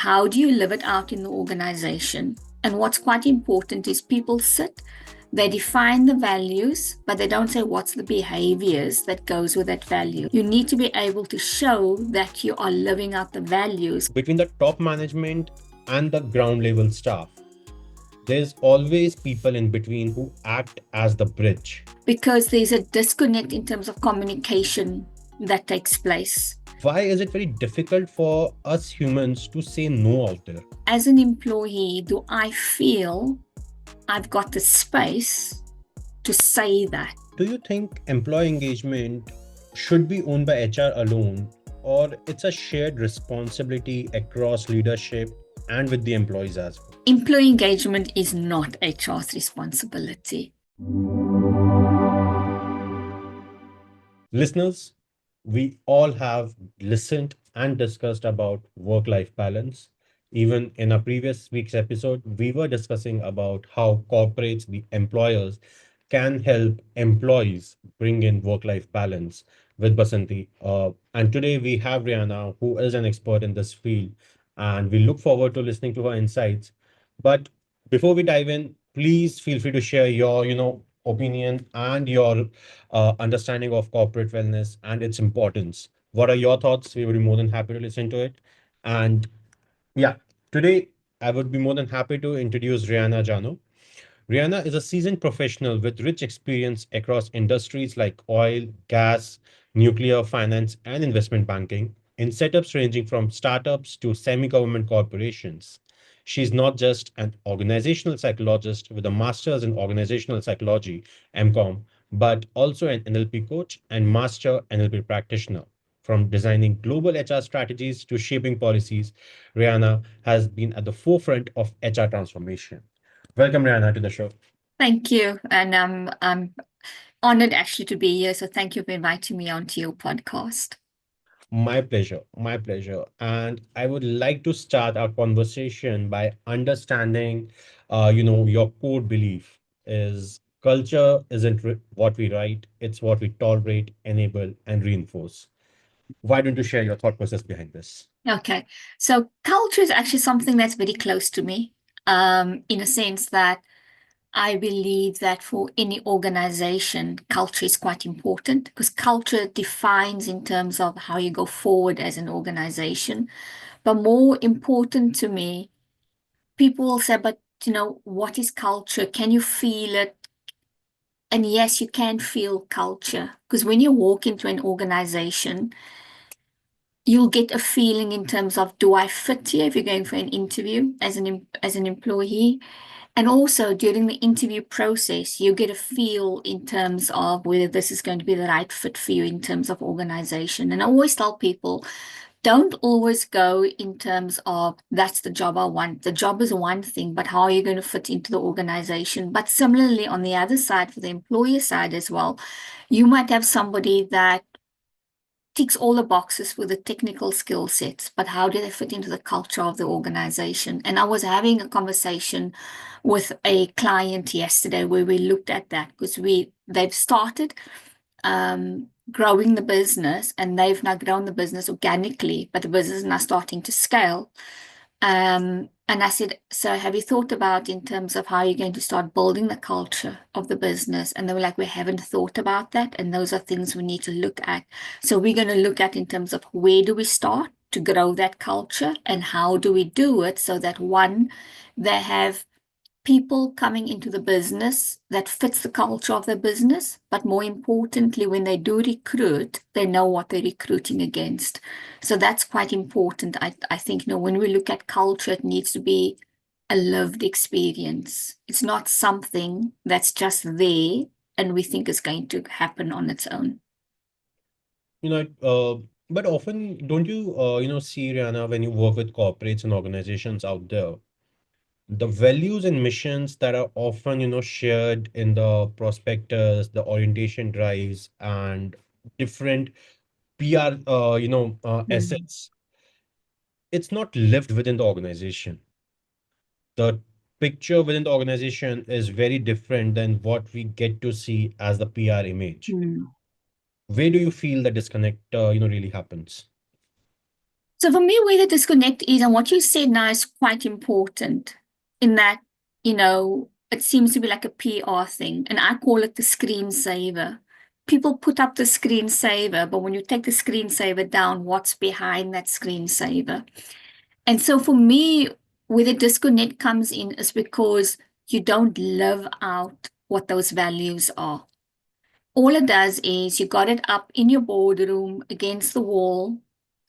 how do you live it out in the organization? And what's quite important is people sit, they define the values, but they don't say what's the behaviors that goes with that value. You need to be able to show that you are living out the values. Between the top management and the ground level staff, there's always people in between who act as the bridge. Because there's a disconnect in terms of communication that takes place. Why is it very difficult for us humans to say no out there? As an employee, do I feel I've got the space to say that? Do you think employee engagement should be owned by HR alone, or it's a shared responsibility across leadership and with the employees as well? Employee engagement is not HR's responsibility. Listeners, we all have listened and discussed about work-life balance. Even in a previous week's episode, we were discussing about how corporates, the employers, can help employees bring in work-life balance with Basanti. And today we have Reyhana, who is an expert in this field, and we look forward to listening to her insights. But before we dive in, please feel free to share your, opinion and your understanding of corporate wellness and its importance. What are your thoughts? We would be more than happy to listen to it. And yeah, today I would be more than happy to introduce Reyhana Jano. Reyhana is a seasoned professional with rich experience across industries like oil, gas, nuclear, finance, and investment banking, in setups ranging from startups to semi government corporations. She's not just an organizational psychologist with a master's in organizational psychology, MCOM, but also an NLP coach and master NLP practitioner. From designing global HR strategies to shaping policies, Reyhana has been at the forefront of HR transformation. Welcome, Reyhana, to the show. Thank you. And I'm honored actually to be here. So thank you for inviting me onto your podcast. My pleasure. My pleasure. And I would like to start our conversation by understanding, your core belief is culture isn't what we write, it's what we tolerate, enable, and reinforce. Why don't you share your thought process behind this? Okay. So culture is actually something that's very close to me, in a sense that I believe that for any organization, culture is quite important because culture defines in terms of how you go forward as an organization. But more important to me, people will say, but what is culture? Can you feel it? And yes, you can feel culture because when you walk into an organization, you'll get a feeling in terms of, do I fit here if you're going for an interview as an employee? And also during the interview process, you get a feel in terms of whether this is going to be the right fit for you in terms of organization. And I always tell people, don't always go in terms of that's the job I want. The job is one thing, but how are you going to fit into the organization? But similarly, on the other side, for the employer side as well, you might have somebody that ticks all the boxes for the technical skill sets, but how do they fit into the culture of the organization? And I was having a conversation with a client yesterday where we looked at that because they've started growing the business and they've now grown the business organically, but the business is now starting to scale. And I said, so have you thought about in terms of how you're going to start building the culture of the business? And they were like, we haven't thought about that. And those are things we need to look at. So we're going to look at in terms of where do we start to grow that culture and how do we do it so that one, they have people coming into the business that fits the culture of the business, but more importantly, when they do recruit, they know what they're recruiting against. So that's quite important. I think, when we look at culture, it needs to be a lived experience. It's not something that's just there and we think is going to happen on its own. But often don't you, see, Rihanna, when you work with corporates and organizations out there, the values and missions that are often, shared in the prospectus, the orientation drives, and different PR, Mm. assets, it's not lived within the organization. The picture within the organization is very different than what we get to see as the PR image. Mm. Where do you feel the disconnect, really happens? So for me, where the disconnect is, and what you said now is quite important in that, it seems to be like a PR thing, and I call it the screensaver. People put up the screensaver, but when you take the screensaver down, what's behind that screensaver? And so for me, where the disconnect comes in is because you don't live out what those values are. All it does is you got it up in your boardroom against the wall,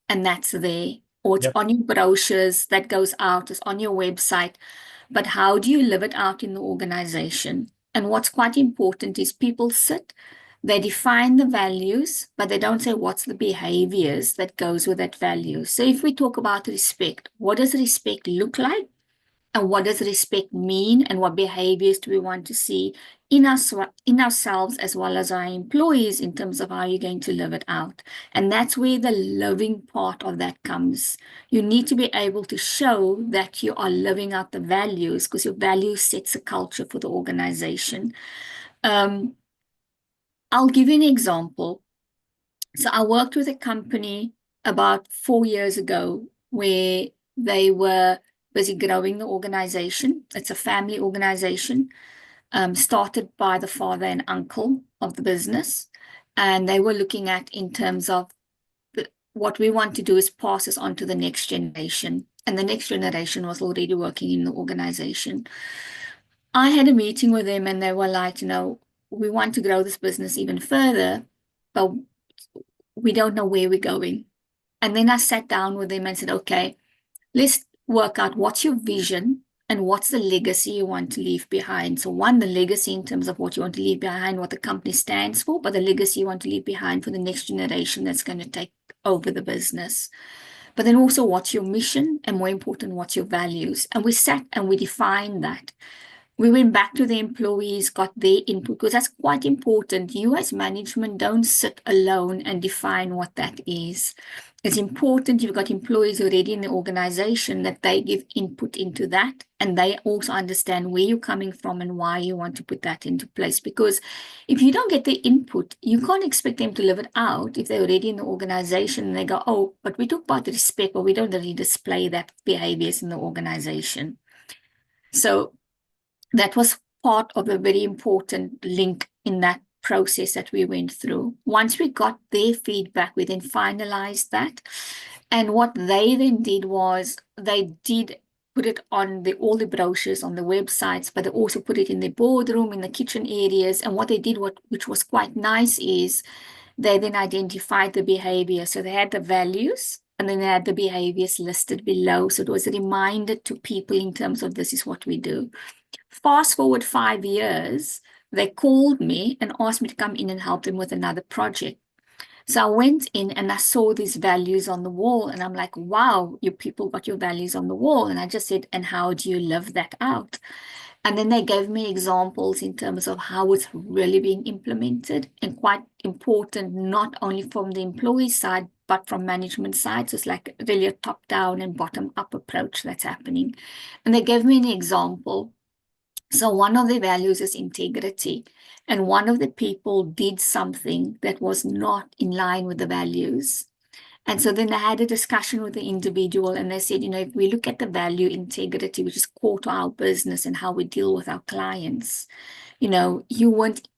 and that's there. Or it's Yep. on your brochures that goes out, it's on your website. But how do you live it out in the organization? And what's quite important is people sit, they define the values, but they don't say what's the behaviors that goes with that value. So if we talk about respect, what does respect look like? And what does respect mean? And what behaviors do we want to see in us, in ourselves, as well as our employees, in terms of how you're going to live it out? And that's where the living part of that comes. You need to be able to show that you are living out the values, because your values sets a culture for the organization. Um, I'll give you an example. So I worked with a company about 4 years ago where they were busy growing the organization. It's a family organization, started by the father and uncle of the business. And they were looking at, in terms of what we want to do is pass this on to the next generation. And the next generation was already working in the organization. I had a meeting with them and they were like, we want to grow this business even further, but we don't know where we're going. And then I sat down with them and said, okay, let's work out what's your vision and what's the legacy you want to leave behind. So one, the legacy in terms of what you want to leave behind, what the company stands for, but the legacy you want to leave behind for the next generation that's going to take over the business. But then also what's your mission, and more important, what's your values? And we sat and we defined that. We went back to the employees, got their input, because that's quite important. You as management don't sit alone and define what that is. It's important you've got employees already in the organization that they give input into that, and they also understand where you're coming from and why you want to put that into place. Because if you don't get the input, you can't expect them to live it out if they're already in the organization and they go, oh, but we talk about respect, but we don't really display that behaviors in the organization. So that was part of a very important link in that process that we went through. Once we got their feedback, we then finalized that. And what they then did was they did put it on all the brochures on the websites, but they also put it in the boardroom, in the kitchen areas. And what they did, which was quite nice, is they then identified the behavior. So they had the values, and then they had the behaviors listed below. So it was a reminder to people in terms of this is what we do. Fast forward 5 years, they called me and asked me to come in and help them with another project. So I went in and I saw these values on the wall, and I'm like, wow, you people got your values on the wall. And I just said, and how do you live that out? And then they gave me examples in terms of how it's really being implemented, and quite important, not only from the employee side, but from management side. So it's like really a top-down and bottom-up approach that's happening. And they gave me an example. So one of the values is integrity. And one of the people did something that was not in line with the values. And so then I had a discussion with the individual, and they said, if we look at the value integrity, which is core to our business and how we deal with our clients, you weren't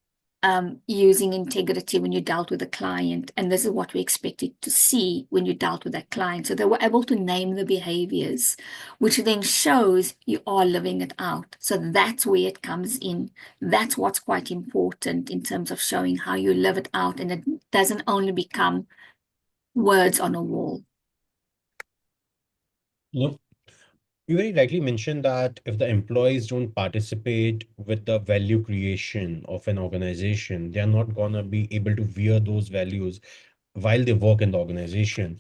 using integrity when you dealt with a client. And this is what we expected to see when you dealt with that client. So they were able to name the behaviors, which then shows you are living it out. So that's where it comes in. That's what's quite important in terms of showing how you live it out. And it doesn't only become words on a wall. No, you very rightly mentioned that if the employees don't participate with the value creation of an organization, they are not gonna be able to wear those values while they work in the organization.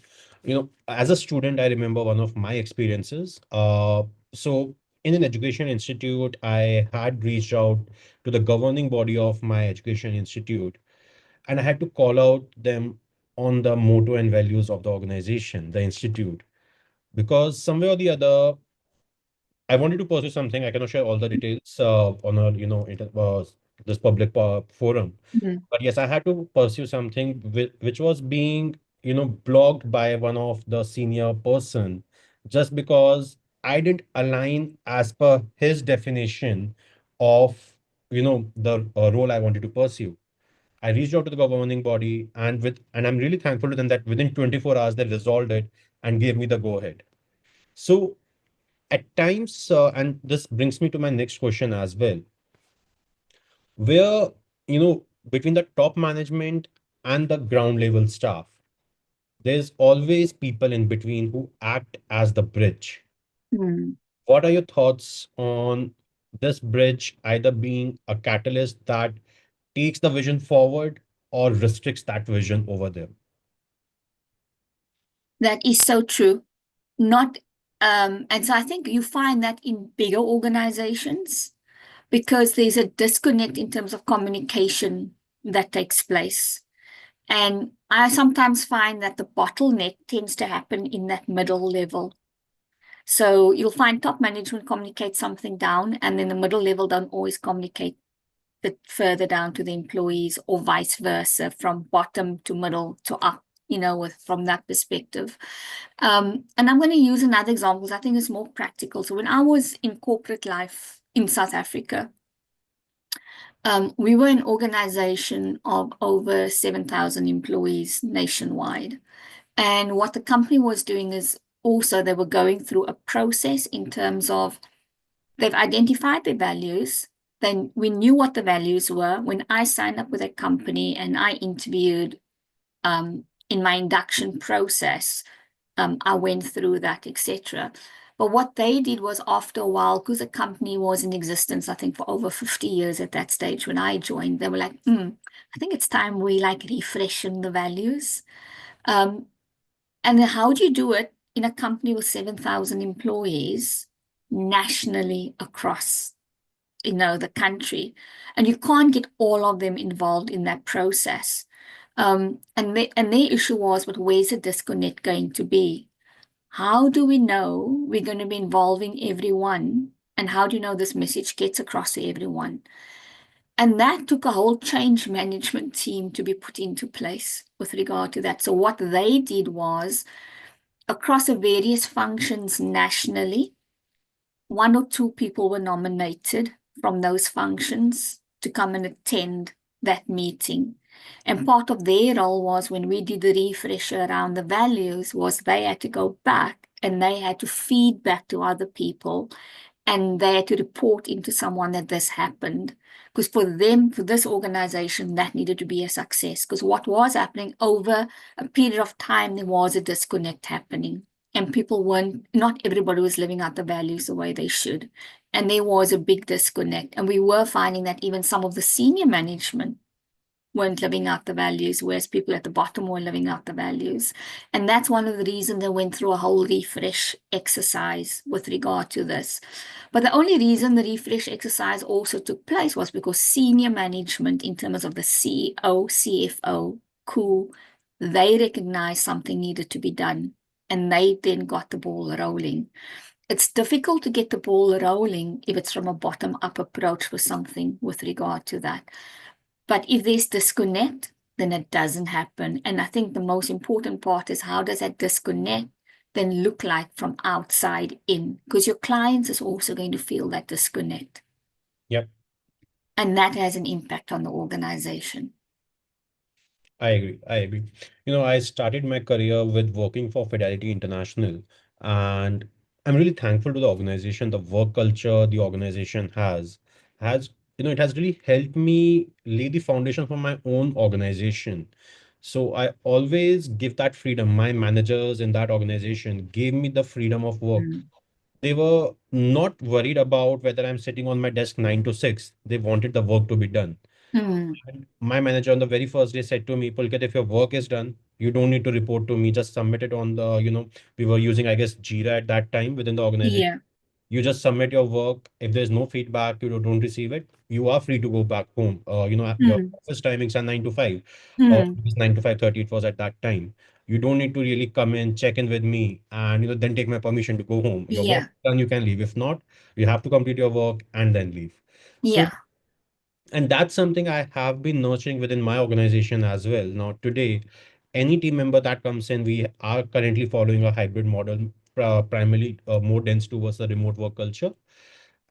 As a student, I remember one of my experiences. So in an education institute, I had reached out to the governing body of my education institute, and I had to call out them on the motto and values of the organization, the institute, because somewhere or the other, I wanted to pursue something. I cannot share all the details on a this public forum. Mhm. But yes, I had to pursue something which was being blocked by one of the senior person just because I didn't align as per his definition of the role I wanted to pursue. I reached out to the governing body, and I'm really thankful to them that within 24 hours they resolved it and gave me the go ahead. So at times, and this brings me to my next question as well, where between the top management and the ground level staff, there's always people in between who act as the bridge. Hmm. What are your thoughts on this bridge either being a catalyst that takes the vision forward or restricts that vision over there? That is so true. Not, and so I think you find that in bigger organizations because there's a disconnect in terms of communication that takes place. And I sometimes find that the bottleneck tends to happen in that middle level. So you'll find top management communicate something down, and then the middle level don't always communicate it further down to the employees, or vice versa, from bottom to middle to up, from that perspective. And I'm going to use another example because I think it's more practical. So when I was in corporate life in South Africa, we were an organization of over 7,000 employees nationwide. And what the company was doing is also they were going through a process in terms of they've identified their values. Then we knew what the values were. When I signed up with a company and I interviewed in my induction process, I went through that, etc. But what they did was after a while, because the company was in existence, I think for over 50 years at that stage when I joined, they were like, I think it's time we like refreshen the values. Um, and then how do you do it in a company with 7,000 employees nationally across, the country? And you can't get all of them involved in that process. And their issue was, but where's the disconnect going to be? How do we know we're going to be involving everyone? And how do you know this message gets across to everyone? And that took a whole change management team to be put into place with regard to that. So what they did was across the various functions nationally, one or two people were nominated from those functions to come and attend that meeting. And part of their role was when we did the refresher around the values was they had to go back and they had to feed back to other people and they had to report into someone that this happened. Because for them, for this organization, that needed to be a success. Because what was happening over a period of time, there was a disconnect happening. And people not everybody was living out the values the way they should. And there was a big disconnect. And we were finding that even some of the senior management weren't living out the values, whereas people at the bottom were living out the values. And that's one of the reasons they went through a whole refresh exercise with regard to this. But the only reason the refresh exercise also took place was because senior management, in terms of the CEO, CFO, COO, they recognized something needed to be done. And they then got the ball rolling. It's difficult to get the ball rolling if it's from a bottom-up approach for something with regard to that. But if there's disconnect, then it doesn't happen. And I think the most important part is how does that disconnect then look like from outside in? Because your clients is also going to feel that disconnect. Yep. And that has an impact on the organization. I agree. I agree. I started my career with working for Fidelity International, and I'm really thankful to the organization, the work culture the organization has, it has really helped me lay the foundation for my own organization. So I always give that freedom. My managers in that organization gave me the freedom of work. Mm. They were not worried about whether I'm sitting on my desk 9 to 6. They wanted the work to be done. Mm. And my manager on the very first day said to me, Pulkit, if your work is done, you don't need to report to me. Just submit it on we were using, I guess, Jira at that time within the organization. Yeah. You just submit your work. If there's no feedback, you don't receive it, you are free to go back home. Your Mm. office timings are 9 to 5, or Mm. it was 9 to 5:30. It was at that time. You don't need to really come in, check in with me, and then take my permission to go home. Your work Yeah. is done, you can leave. If not, you have to complete your work and then leave. So, Yeah. and that's something I have been nurturing within my organization as well. Now, today, any team member that comes in, we are currently following a hybrid model, primarily more dense towards the remote work culture.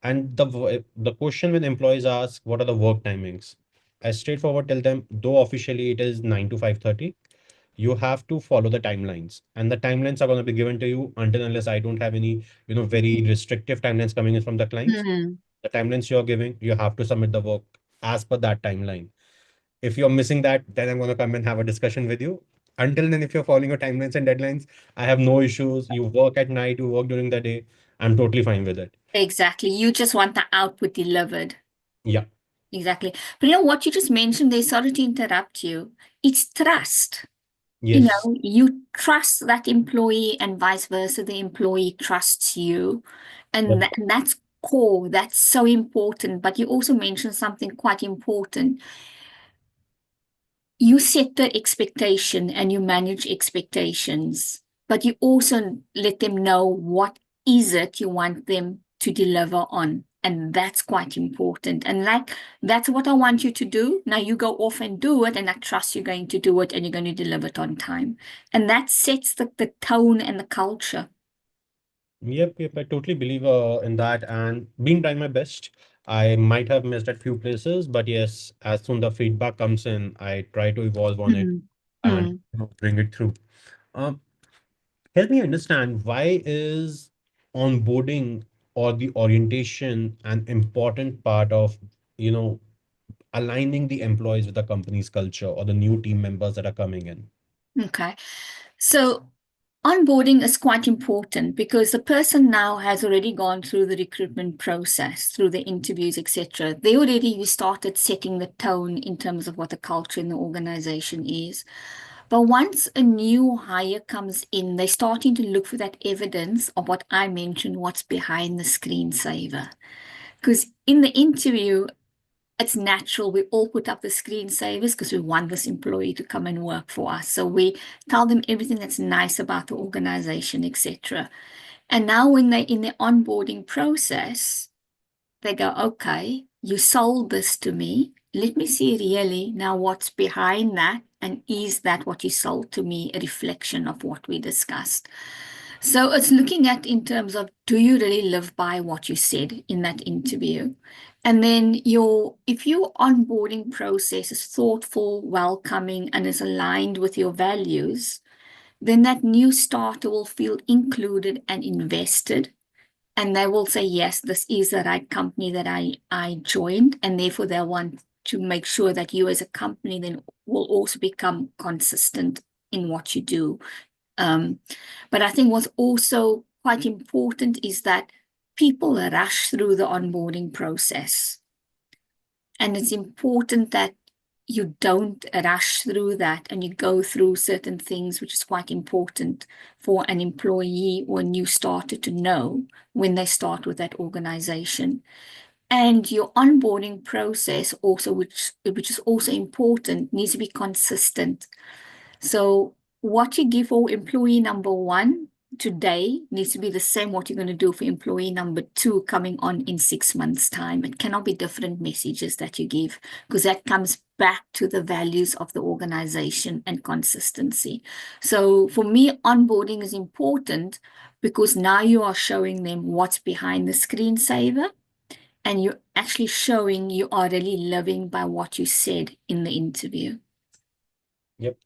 And the question when employees ask, what are the work timings? I straightforward tell them, though officially it is 9 to 5:30, you have to follow the timelines. And the timelines are going to be given to you until unless I don't have any, very restrictive timelines coming in from the clients. Mm. The timelines you're giving, you have to submit the work as per that timeline. If you're missing that, then I'm going to come and have a discussion with you. Until then, if you're following your timelines and deadlines, I have no issues. You work at night, you work during the day. I'm totally fine with it. Exactly. You just want the output delivered. Yeah. Exactly. But what you just mentioned there, sorry to interrupt you, it's trust. Yes. You trust that employee and vice versa, the employee trusts you. And, Yep. and that's core, that's so important. But you also mentioned something quite important. You set the expectation and you manage expectations, but you also let them know what is it you want them to deliver on. And that's quite important. And that's what I want you to do. Now you go off and do it, and I trust you're going to do it and you're going to deliver it on time. And that sets the tone and the culture. Yep. I totally believe in that, and been trying my best. I might have missed at few places, but yes, as soon the feedback comes in, I try to evolve on it Mm. and Mm. bring it through. Um, Help me understand, why is onboarding or the orientation an important part of, you know, aligning the employees with the company's culture or the new team members that are coming in? Okay. So onboarding is quite important because the person now has already gone through the recruitment process, through the interviews, etc. They already started setting the tone in terms of what the culture in the organization is. But once a new hire comes in, they're starting to look for that evidence of what I mentioned, what's behind the screensaver. Because in the interview, it's natural. We all put up the screensavers because we want this employee to come and work for us. So we tell them everything that's nice about the organization, etc. And now when they're in the onboarding process, they go, okay, you sold this to me. Let me see really now what's behind that. And is that what you sold to me a reflection of what we discussed? So it's looking at in terms of, do you really live by what you said in that interview? And then if your onboarding process is thoughtful, welcoming, and is aligned with your values, then that new starter will feel included and invested. And they will say, yes, this is the right company that I joined. And therefore they'll want to make sure that you as a company then will also become consistent in what you do. Um, but I think what's also quite important is that people rush through the onboarding process. And it's important that you don't rush through that and you go through certain things, which is quite important for an employee or a new starter to know when they start with that organization. And your onboarding process also, which is also important, needs to be consistent. So what you give for employee number one today needs to be the same what you're going to do for employee number two coming on in 6 months' time. It cannot be different messages that you give because that comes back to the values of the organization and consistency. So for me, onboarding is important because now you are showing them what's behind the screensaver and you're actually showing you are really living by what you said in the interview. Yep.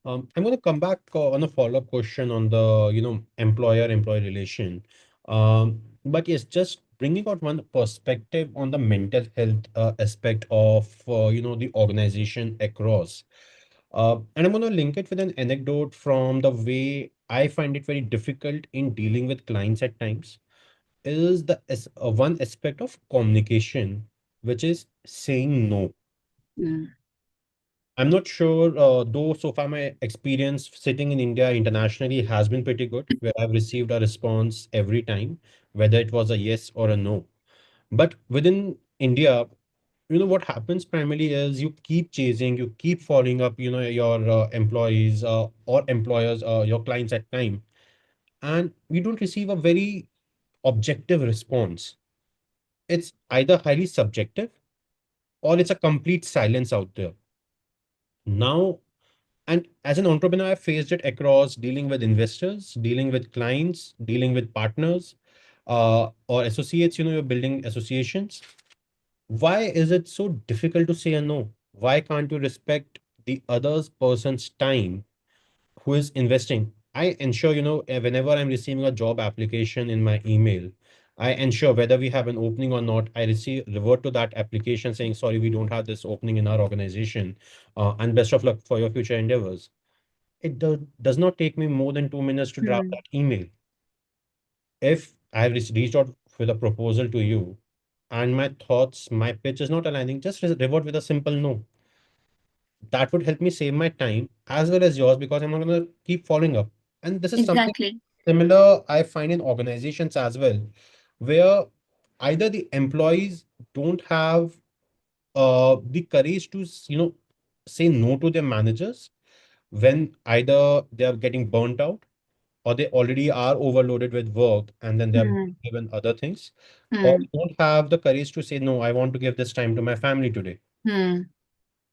I'm going to come back on a follow-up question on the, employer-employee relation. But yes, just bringing out one perspective on the mental health aspect of, the organization across. And I'm going to link it with an anecdote from the way I find it very difficult in dealing with clients at times, is one aspect of communication, which is saying no. Mm. I'm not sure, though so far my experience sitting in India internationally has been pretty good, where I've received a response every time, whether it was a yes or a no. But within India, what happens primarily is you keep chasing, you keep following up, your employees or employers, your clients at time, and you don't receive a very objective response. It's either highly subjective or it's a complete silence out there. Now, And as an entrepreneur, I faced it across dealing with investors, dealing with clients, dealing with partners, or associates. You're building associations. Why is it so difficult to say a no? Why can't you respect the other person's time who is investing? I ensure, whenever I'm receiving a job application in my email, I ensure whether we have an opening or not, I revert to that application saying, sorry, we don't have this opening in our organization, and best of luck for your future endeavors. It does not take me more than 2 minutes to draft Hmm. that email. If I have reached out with a proposal to you and my thoughts, my pitch is not aligning, just revert with a simple no. That would help me save my time as well as yours, because I'm not going to keep following up. And this is something Exactly. similar I find in organizations as well, where either the employees don't have the courage to say no to their managers when either they are getting burnt out, or they already are overloaded with work and then they are Hmm. given other things, or Hmm. they don't have the courage to say no, I want to give this time to my family today, Hmm.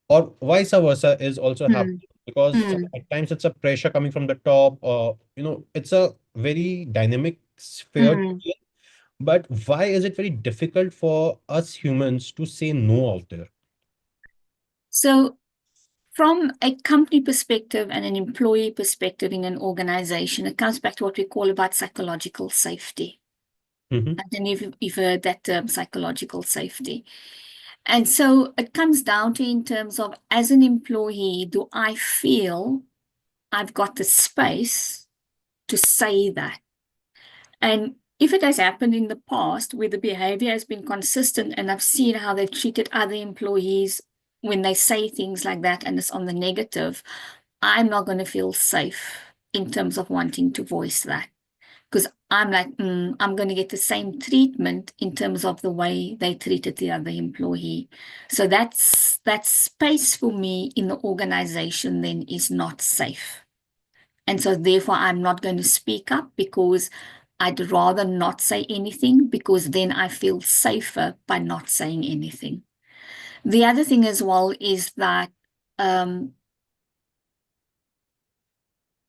or vice versa is also Hmm. happening, because Hmm. at times it's a pressure coming from the top, or it's a very dynamic sphere to Hmm. be in. But why is it very difficult for us humans to say no out there? So, from a company perspective and an employee perspective in an organization, it comes back to what we call about psychological safety. Hmm. I don't know if you've heard that term, psychological safety. And so it comes down to, in terms of, as an employee, do I feel I've got the space to say that? And if it has happened in the past where the behavior has been consistent and I've seen how they've treated other employees when they say things like that and it's on the negative, I'm not going to feel safe in terms of wanting to voice that. Because I'm like, I'm going to get the same treatment in terms of the way they treated the other employee. So that space for me in the organization then is not safe. And so therefore I'm not going to speak up, because I'd rather not say anything, because then I feel safer by not saying anything. The other thing as well is that um,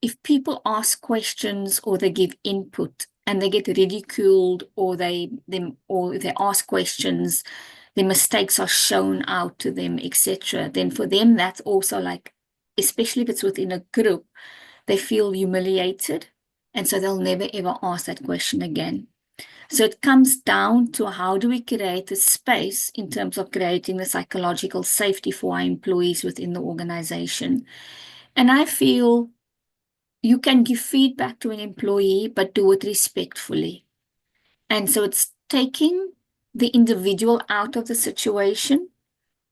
if people ask questions or they give input and they get ridiculed, or they ask questions, their mistakes are shown out to them, etc., then for them that's also like, especially if it's within a group, they feel humiliated, and so they'll never ever ask that question again. So it comes down to, how do we create a space in terms of creating the psychological safety for our employees within the organization. And I feel you can give feedback to an employee, but do it respectfully. And so it's taking the individual out of the situation,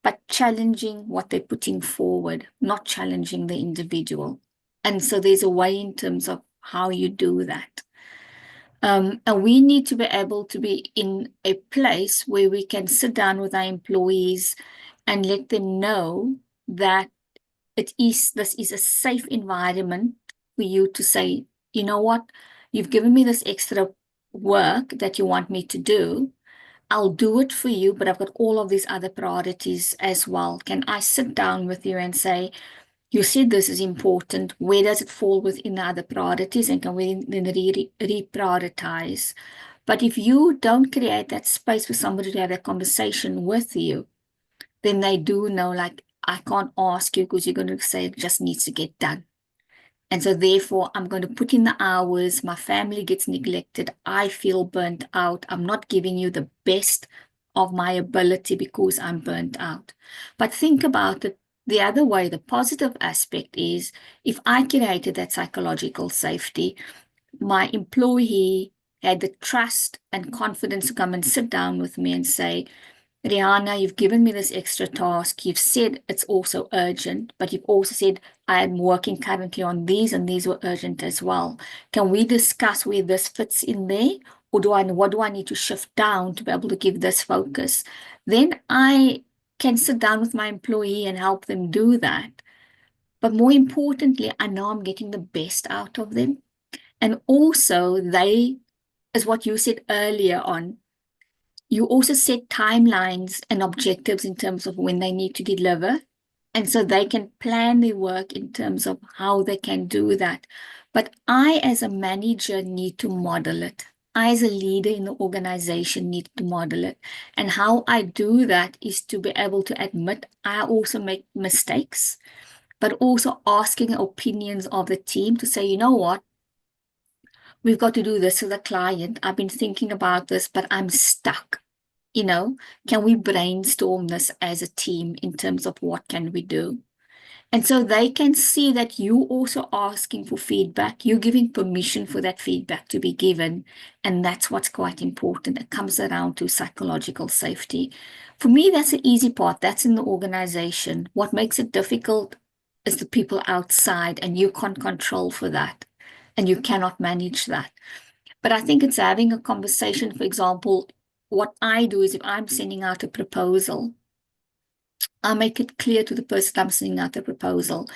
but challenging what they're putting forward, not challenging the individual. And so there's a way in terms of how you do that. And we need to be able to be in a place where we can sit down with our employees and let them know that this is a safe environment for you to say, you know what, you've given me this extra work that you want me to do. I'll do it for you, but I've got all of these other priorities as well. Can I sit down with you and say, you said this is important. Where does it fall within the other priorities? And can we then reprioritize? But if you don't create that space for somebody to have a conversation with you, then they do know, like, I can't ask you because you're going to say it just needs to get done. And so therefore, I'm going to put in the hours. My family gets neglected. I feel burnt out. I'm not giving you the best of my ability because I'm burnt out. But think about it the other way. The positive aspect is, if I created that psychological safety, my employee had the trust and confidence to come and sit down with me and say, Reyhana, you've given me this extra task. You've said it's also urgent, but you've also said I am working currently on these, and these were urgent as well. Can we discuss where this fits in there? Or what do I need to shift down to be able to give this focus? Then I can sit down with my employee and help them do that. But more importantly, I know I'm getting the best out of them. And also, as what you said earlier on, you also set timelines and objectives in terms of when they need to deliver. And so they can plan their work in terms of how they can do that. But I, as a manager, need to model it. I, as a leader in the organization, need to model it. And how I do that is to be able to admit I also make mistakes, but also asking opinions of the team to say, you know what, we've got to do this to the client. I've been thinking about this, but I'm stuck. Can we brainstorm this as a team in terms of what can we do? And so they can see that you also asking for feedback, you're giving permission for that feedback to be given. And that's what's quite important. It comes around to psychological safety. For me, that's the easy part. That's in the organization. What makes it difficult is the people outside, and you can't control for that. And you cannot manage that. But I think it's having a conversation. For example, what I do is if I'm sending out a proposal, I make it clear to the person I'm sending out the proposal.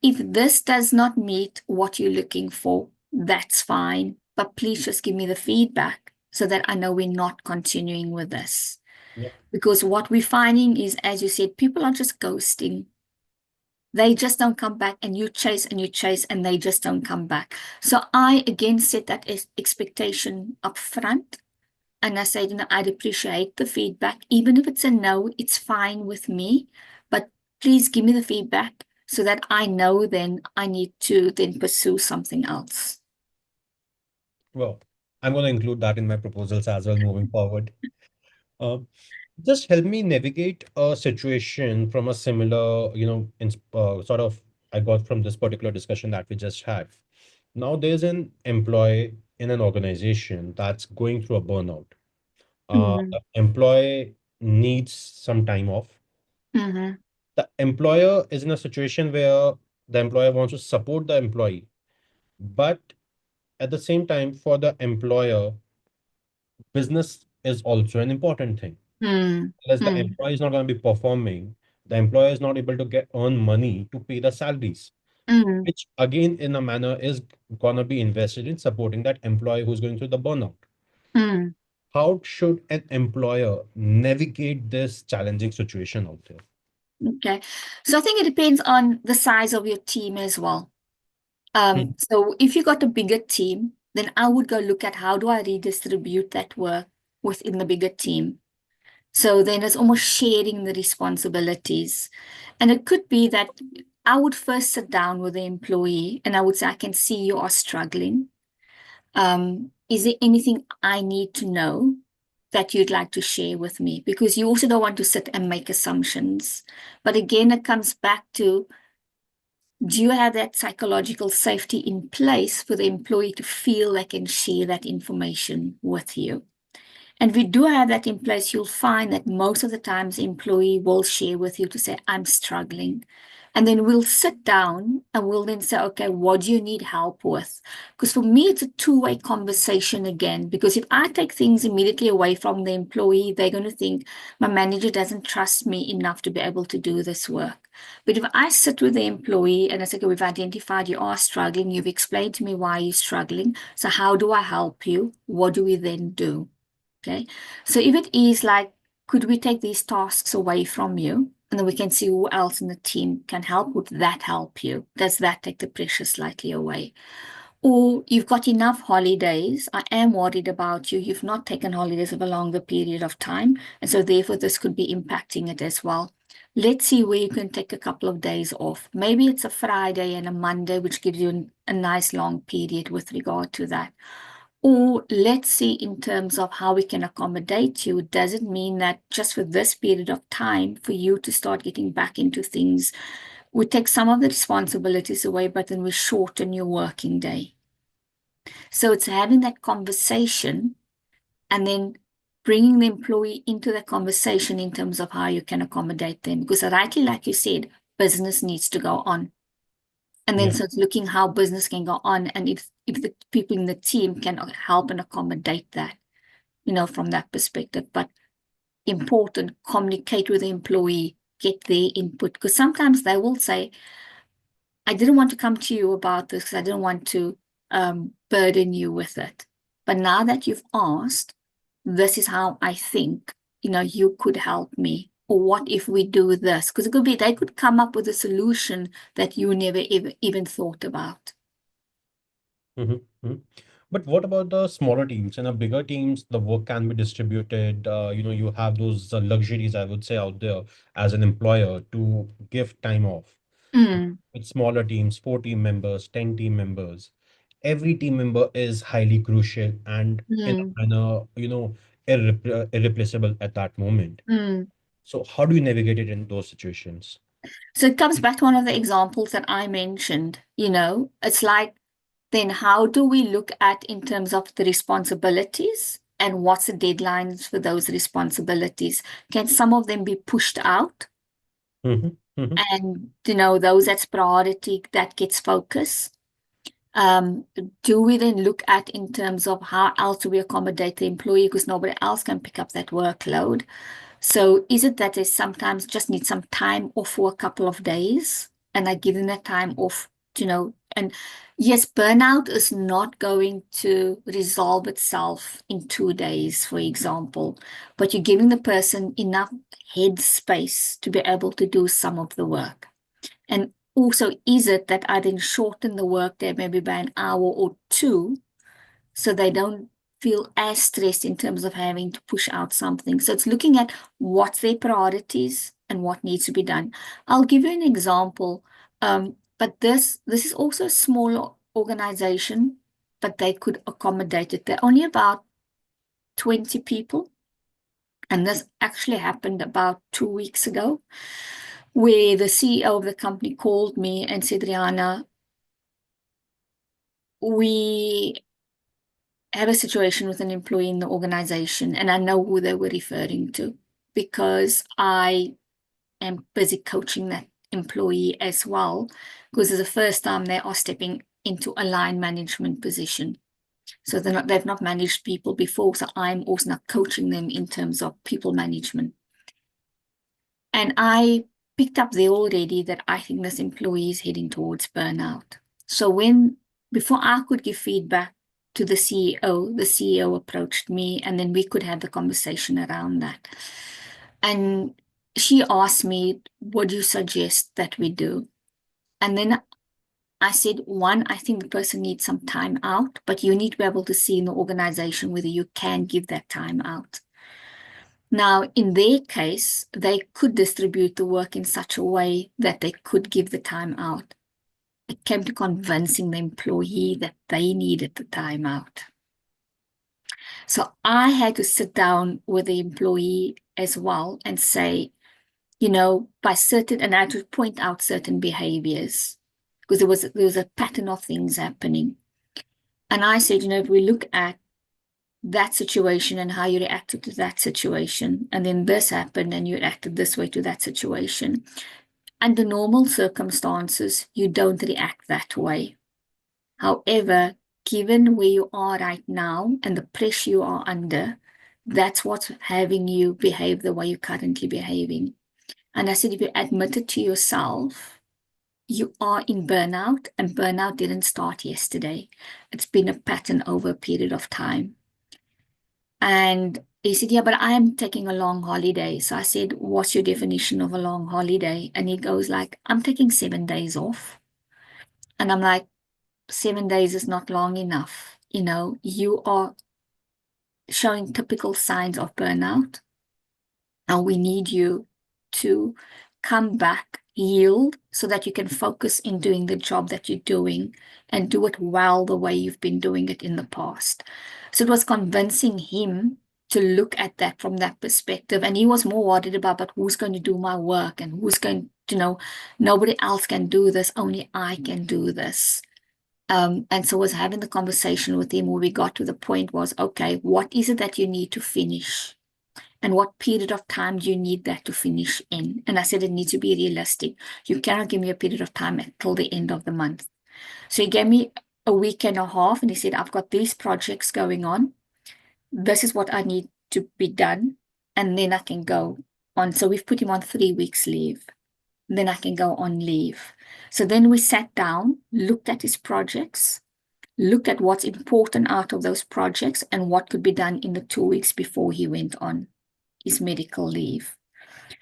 If this does not meet what you're looking for, that's fine. But please just give me the feedback so that I know we're not continuing with this. Yeah. Because what we're finding is, as you said, people are just ghosting. They just don't come back, and you chase and they just don't come back. So I again set that expectation up front. And I said, I'd appreciate the feedback. Even if it's a no, it's fine with me. But please give me the feedback so that I know then I need to then pursue something else. Well, I'm going to include that in my proposals as well moving forward. Uh, just help me navigate a situation from a similar, sort of I got from this particular discussion that we just had. Now there's an employee in an organization that's going through a burnout. Mm-hmm. The employee needs some time off. Mm-hmm. The employer is in a situation where the employer wants to support the employee, but at the same time, for the employer, business is also an important thing. Unless the Mm-hmm. employee is not going to be performing, the employer is not able to earn money to pay the salaries, Mm-hmm. which again, in a manner, is going to be invested in supporting that employee who's going through the burnout. Mm-hmm. How should an employer navigate this challenging situation out there? Okay. So I think it depends on the size of your team as well. Hmm. So if you got a bigger team, then I would go look at how do I redistribute that work within the bigger team. So then it's almost sharing the responsibilities. And it could be that I would first sit down with the employee and I would say, I can see you are struggling. Is there anything I need to know that you'd like to share with me? Because you also don't want to sit and make assumptions. But again, it comes back to, do you have that psychological safety in place for the employee to feel they can share that information with you? And we do have that in place. You'll find that most of the times the employee will share with you to say, I'm struggling. And then we'll sit down and we'll then say, okay, what do you need help with? Because for me, it's a two-way conversation again. Because if I take things immediately away from the employee, they're going to think my manager doesn't trust me enough to be able to do this work. But if I sit with the employee and I say, okay, we've identified you are struggling, you've explained to me why you're struggling. So how do I help you? What do we then do? Okay, so if it is like, could we take these tasks away from you? And then we can see who else in the team can help. Would that help you? Does that take the pressure slightly away? Or you've got enough holidays. I am worried about you. You've not taken holidays over a longer period of time. And so therefore this could be impacting it as well. Let's see where you can take a couple of days off. Maybe it's a Friday and a Monday, which gives you a nice long period with regard to that. Or let's see in terms of how we can accommodate you. Does it mean that just for this period of time for you to start getting back into things, we take some of the responsibilities away, but then we shorten your working day? So it's having that conversation and then bringing the employee into the conversation in terms of how you can accommodate them. Because rightly, like you said, business needs to go on. And then Yeah. so it's looking how business can go on and if the people in the team can help and accommodate that, from that perspective. But important, communicate with the employee, get their input. Because sometimes they will say, I didn't want to come to you about this because I didn't want to burden you with it. But now that you've asked, this is how I think, you could help me. or what if we do this? Because it could be they could come up with a solution that you never even thought about. But what about the smaller teams? In a bigger teams, the work can be distributed. You have those luxuries, I would say, out there as an employer to give time off. Mm, With smaller teams, 4 team members, 10 team members, every team member is highly crucial and in mm, a manner, irreplaceable at that moment. mm. So how do you navigate it in those situations? So it comes back to one of the examples that I mentioned. It's like, then how do we look at in terms of the responsibilities and what's the deadlines for those responsibilities? Can some of them be pushed out? Mhm, mhm, And, those that's priority, that gets focus. Do we then look at in terms of how else do we accommodate the employee because nobody else can pick up that workload? So is it that they sometimes just need some time off for a couple of days and I give them that time off, and yes, burnout is not going to resolve itself in 2 days, for example, but you're giving the person enough headspace to be able to do some of the work. And also, is it that I then shorten the workday maybe by an hour or two so they don't feel as stressed in terms of having to push out something? So it's looking at what's their priorities and what needs to be done. I'll give you an example. But this is also a small organization, but they could accommodate it. They're only about 20 people. And this actually happened about 2 weeks ago, where the CEO of the company called me and said, Reyhana, we have a situation with an employee in the organization, and I know who they were referring to because I am busy coaching that employee as well, because it's the first time they are stepping into a line management position. So they've not managed people before, so I'm also now coaching them in terms of people management. And I picked up there already that I think this employee is heading towards burnout. So before I could give feedback to the CEO approached me, and then we could have the conversation around that. And she asked me, what do you suggest that we do? And then I said, one, I think the person needs some time out, but you need to be able to see in the organization whether you can give that time out. Now, in their case, they could distribute the work in such a way that they could give the time out. It came to convincing the employee that they needed the time out. So I had to sit down with the employee as well and say, and I had to point out certain behaviors because there was a pattern of things happening. And I said, if we look at that situation and how you reacted to that situation, and then this happened and you reacted this way to that situation. Under normal circumstances, you don't react that way. However, given where you are right now and the pressure you are under, that's what's having you behave the way you're currently behaving. And I said, if you admit it to yourself, you are in burnout, and burnout didn't start yesterday. It's been a pattern over a period of time. And he said, yeah, but I am taking a long holiday. So I said, what's your definition of a long holiday? And he goes like, I'm taking 7 days off. And I'm like, 7 days is not long enough. You are showing typical signs of burnout. And we need you to come back, yield, so that you can focus in doing the job that you're doing and do it well the way you've been doing it in the past. So it was convincing him to look at that from that perspective. And he was more worried about, but who's going to do my work and who's going nobody else can do this, only I can do this. And so I was having the conversation with him where we got to the point was, okay, what is it that you need to finish? And what period of time do you need that to finish in? And I said, it needs to be realistic. You cannot give me a period of time until the end of the month. So he gave me a week and a half and he said, I've got these projects going on. This is what I need to be done. And then I can go on. So we've put him on 3 weeks leave. Then I can go on leave. So then we sat down, looked at his projects, looked at what's important out of those projects and what could be done in the 2 weeks before he went on his medical leave.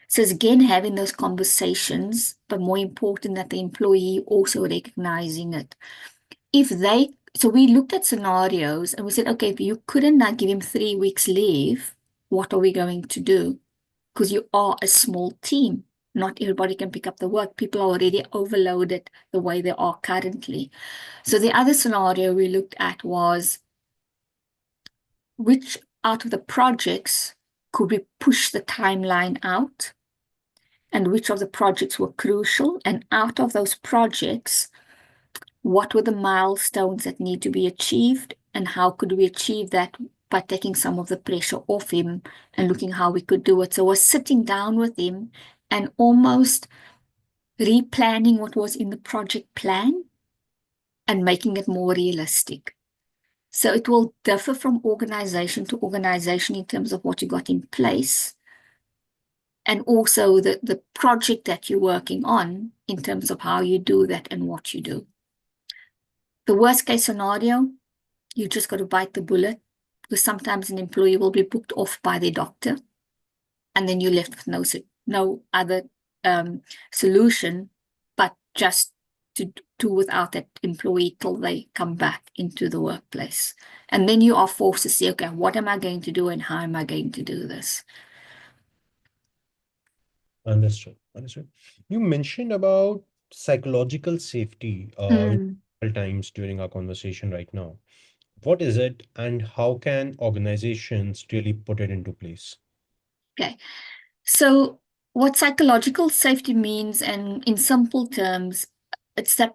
So it's again having those conversations, but more important that the employee also recognizing it. So we looked at scenarios and we said, okay, if you couldn't now give him 3 weeks leave, what are we going to do? Because you are a small team. Not everybody can pick up the work. People are already overloaded the way they are currently. So the other scenario we looked at was which out of the projects could we push the timeline out, and which of the projects were crucial, and out of those projects, what were the milestones that need to be achieved, and how could we achieve that by taking some of the pressure off him and looking how we could do it. So I was sitting down with him and almost replanning what was in the project plan and making it more realistic. So it will differ from organization to organization in terms of what you got in place, and also the project that you're working on in terms of how you do that and what you do. The worst case scenario, you just got to bite the bullet, because sometimes an employee will be booked off by their doctor, and then you're left with no other solution but just to do without that employee till they come back into the workplace. And then you are forced to say, okay, what am I going to do and how am I going to do this? Understood. Understood. You mentioned about psychological safety multiple times during our conversation right now. What is it, and how can organizations really put it into place? Okay. So what psychological safety means, and in simple terms, it's that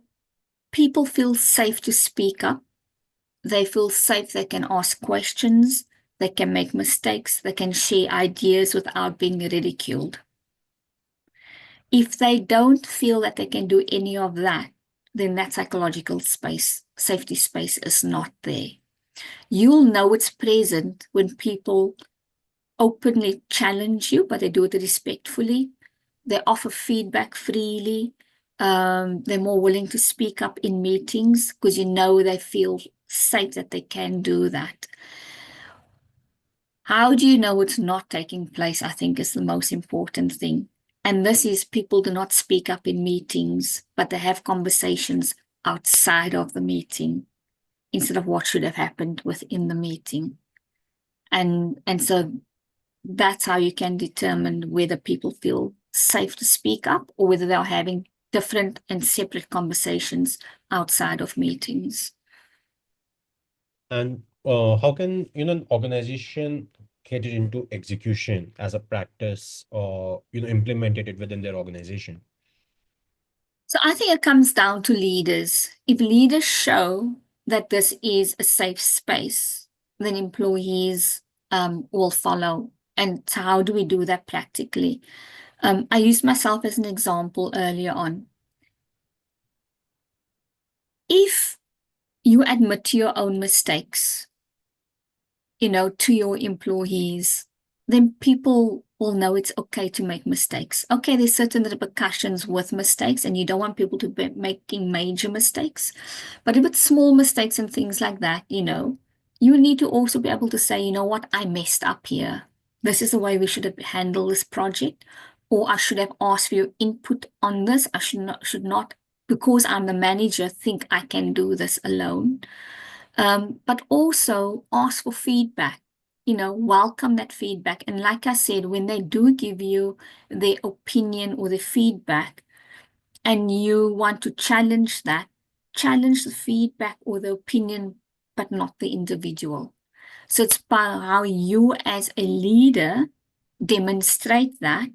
people feel safe to speak up. They feel safe, they can ask questions, they can make mistakes, they can share ideas without being ridiculed. If they don't feel that they can do any of that, then that psychological safety space is not there. You'll know it's present when people openly challenge you, but they do it respectfully. They offer feedback freely. They're more willing to speak up in meetings because you know they feel safe that they can do that. How do you know it's not taking place? I think is the most important thing. And this is people do not speak up in meetings, but they have conversations outside of the meeting instead of what should have happened within the meeting. And so that's how you can determine whether people feel safe to speak up or whether they're having different and separate conversations outside of meetings. And how can an organization get it into execution as a practice, or implemented it within their organization? So I think it comes down to leaders. If leaders show that this is a safe space, then employees will follow. And so how do we do that practically? I used myself as an example earlier on. If you admit to your own mistakes, to your employees, then people will know it's okay to make mistakes. Okay, there's certain repercussions with mistakes, and you don't want people to be making major mistakes. But if it's small mistakes and things like that, you need to also be able to say, you know what, I messed up here. This is the way we should have handled this project, or I should have asked for your input on this. I should not, because I'm the manager, think I can do this alone. But also ask for feedback, welcome that feedback. And like I said, when they do give you their opinion or their feedback and you want to challenge that, challenge the feedback or the opinion, but not the individual. So it's by how you as a leader demonstrate that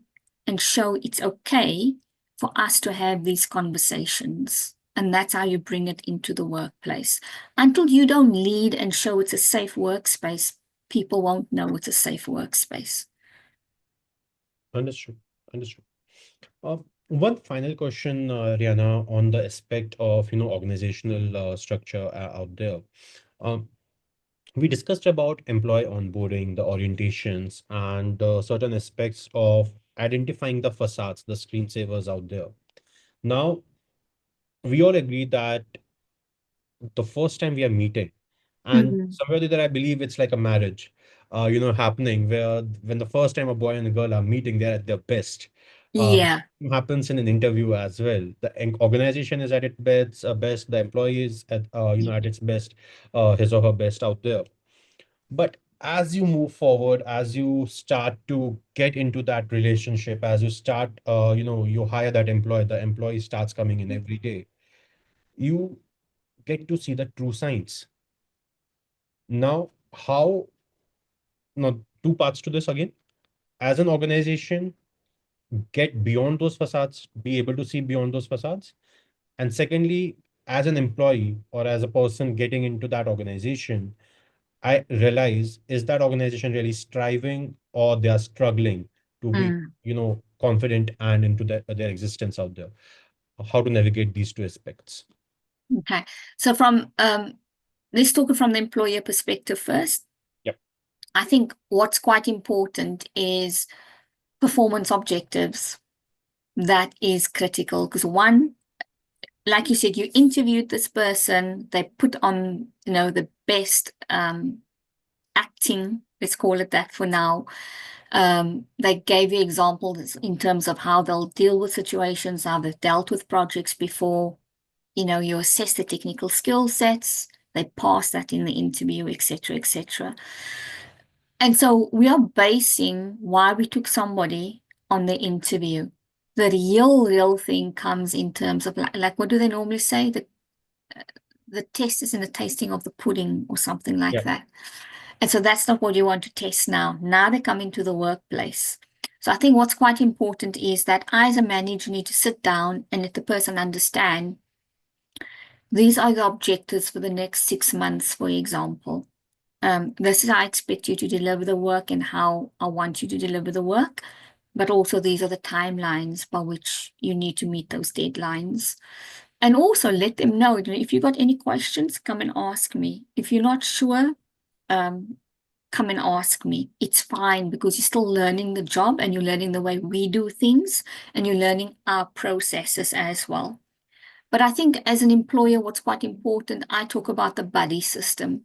and show it's okay for us to have these conversations. And that's how you bring it into the workplace. Until you don't lead and show it's a safe workspace, people won't know it's a safe workspace. Understood. Understood. One final question, Rihanna, on the aspect of organizational structure out there. Um, we discussed about employee onboarding, the orientations, and certain aspects of identifying the facades, the screensavers out there. Now, we all agree that the first time we are meeting, and Mm. somewhere there, I believe it's like a marriage. happening where when the first time a boy and a girl are meeting, they're at their best. Yeah. Happens in an interview as well. The organization is at its best. The employee is at at its best, his or her best out there. But as you move forward, as you start to get into that relationship, as you start, you hire that employee, the employee starts coming in every day. You get to see the true signs. Now, how, now, two parts to this again. As an organization, get beyond those facades, be able to see beyond those facades. And secondly, as an employee or as a person getting into that organization, I realize, is that organization really striving or they are struggling to be, Mm. confident and into their existence out there? How to navigate these two aspects? Okay. So let's talk from the employer perspective first. Yep. I think what's quite important is performance objectives. That is critical because one, like you said, you interviewed this person, they put on, the best acting, let's call it that for now. They gave you examples in terms of how they'll deal with situations, how they've dealt with projects before. You assess the technical skill sets, they pass that in the interview, etc., etc. And so we are basing why we took somebody on the interview. The real thing comes in terms of like what do they normally say? The test is in the tasting of the pudding or something like Yeah. that. And so that's not what you want to test now. Now they come into the workplace. So I think what's quite important is that I, as a manager, need to sit down and let the person understand these are the objectives for the next 6 months, for example. This is how I expect you to deliver the work and how I want you to deliver the work. But also, these are the timelines by which you need to meet those deadlines. And also let them know, if you've got any questions, come and ask me. If you're not sure, come and ask me. It's fine because you're still learning the job and you're learning the way we do things and you're learning our processes as well. But I think as an employer, what's quite important, I talk about the buddy system.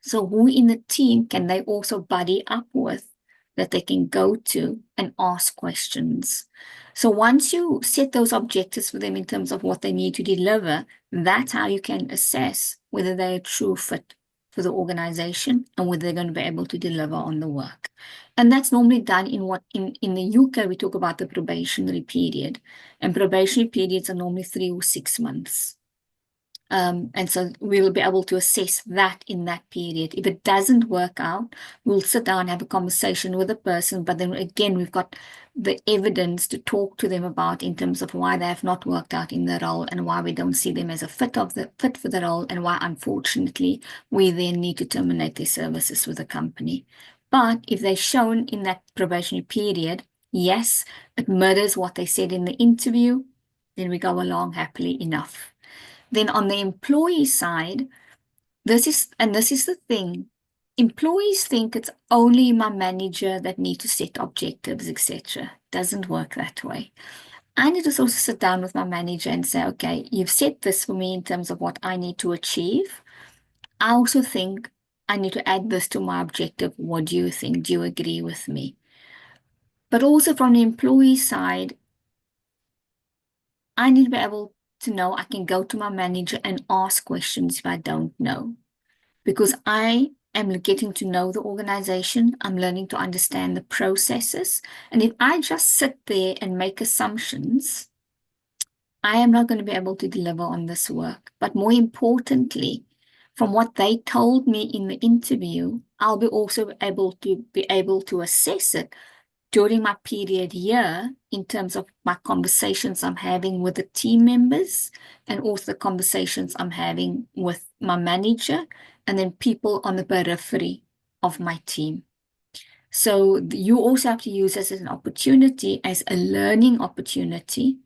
So who in the team can they also buddy up with that they can go to and ask questions? So once you set those objectives for them in terms of what they need to deliver, that's how you can assess whether they're a true fit for the organization and whether they're going to be able to deliver on the work. And that's normally done in the UK, we talk about the probationary period. And probationary periods are normally 3 or 6 months. And so we'll be able to assess that in that period. If it doesn't work out, we'll sit down and have a conversation with the person. But then again, we've got the evidence to talk to them about in terms of why they have not worked out in the role and why we don't see them as a fit for the role and why, unfortunately, we then need to terminate their services with the company. But if they're shown in that probationary period, yes, it mirrors what they said in the interview, then we go along happily enough. Then on the employee side, this is the thing. Employees think it's only my manager that needs to set objectives, etc. Doesn't work that way. I need to also sit down with my manager and say, okay, you've set this for me in terms of what I need to achieve. I also think I need to add this to my objective. What do you think? Do you agree with me? But also from the employee side, I need to be able to know I can go to my manager and ask questions if I don't know. Because I am getting to know the organization. I'm learning to understand the processes. And if I just sit there and make assumptions, I am not going to be able to deliver on this work. But more importantly, from what they told me in the interview, I'll be also able to assess it during my period here in terms of my conversations I'm having with the team members and also the conversations I'm having with my manager and then people on the periphery of my team. So you also have to use this as an opportunity, as a learning opportunity,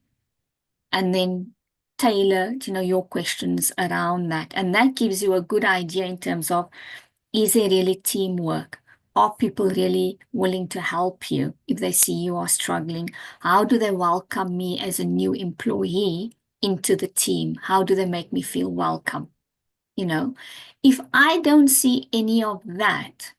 and then tailor, your questions around that. And that gives you a good idea in terms of, is there really teamwork? Are people really willing to help you if they see you are struggling? How do they welcome me as a new employee into the team? How do they make me feel welcome? If I don't see any of that,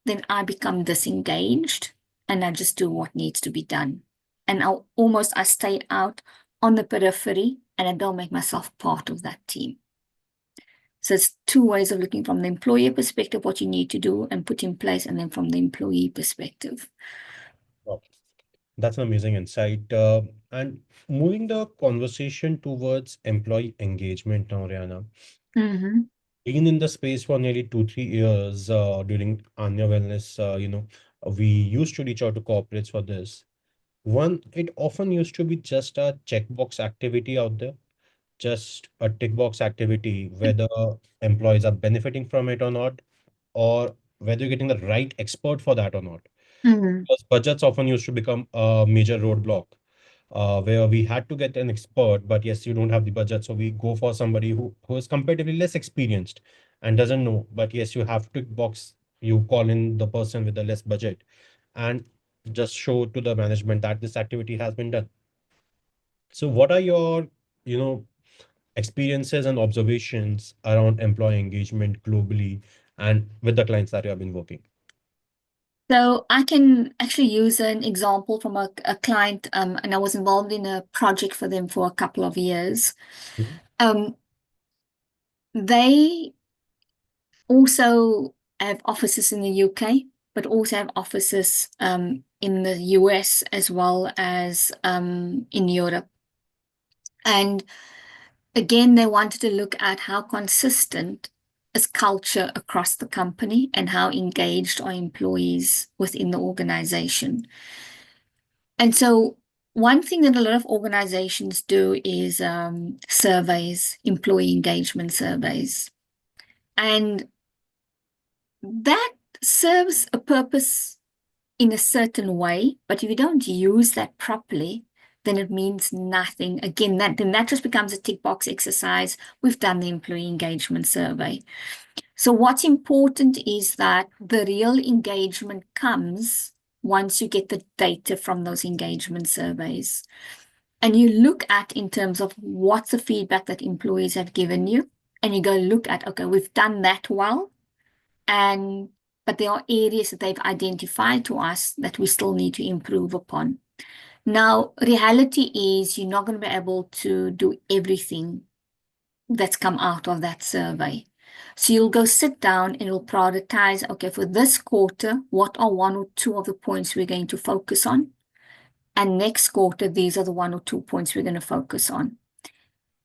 then I become disengaged and I just do what needs to be done. And I stay out on the periphery and I don't make myself part of that team. So it's two ways of looking from the employer perspective, what you need to do and put in place, and then from the employee perspective. Wow, that's an amazing insight. And moving the conversation towards employee engagement now, Reyhana. Mm-hmm. Been in the space for nearly 2, 3 years during Anya Wellness, we used to reach out to corporates for this. One, it often used to be just a checkbox activity out there, just a tick box activity, whether employees are benefiting from it or not, or whether you're getting the right expert for that or not. Mm-hmm. Because budgets often used to become a major roadblock, where we had to get an expert, but yes, you don't have the budget, so we go for somebody who is comparatively less experienced and doesn't know. But yes, you have to box. You call in the person with the less budget, and just show to the management that this activity has been done. So, what are your, you know, experiences and observations around employee engagement globally and with the clients that you have been working? So I can actually use an example from a client, and I was involved in a project for them for a couple of years. Mhm. Um, they also have offices in the UK, but also have offices in the US as well as in Europe. And again, they wanted to look at how consistent is culture across the company and how engaged are employees within the organization. And so one thing that a lot of organizations do is surveys, employee engagement surveys. And that serves a purpose in a certain way, but if you don't use that properly, then it means nothing. Again, that just becomes a tick box exercise. We've done the employee engagement survey. So what's important is that the real engagement comes once you get the data from those engagement surveys. And you look at in terms of what's the feedback that employees have given you, and you go look at, okay, we've done that well, and but there are areas that they've identified to us that we still need to improve upon. Now, reality is you're not going to be able to do everything that's come out of that survey. So you'll go sit down and you'll prioritize, okay, for this quarter, what are one or two of the points we're going to focus on? And next quarter, these are the one or two points we're going to focus on.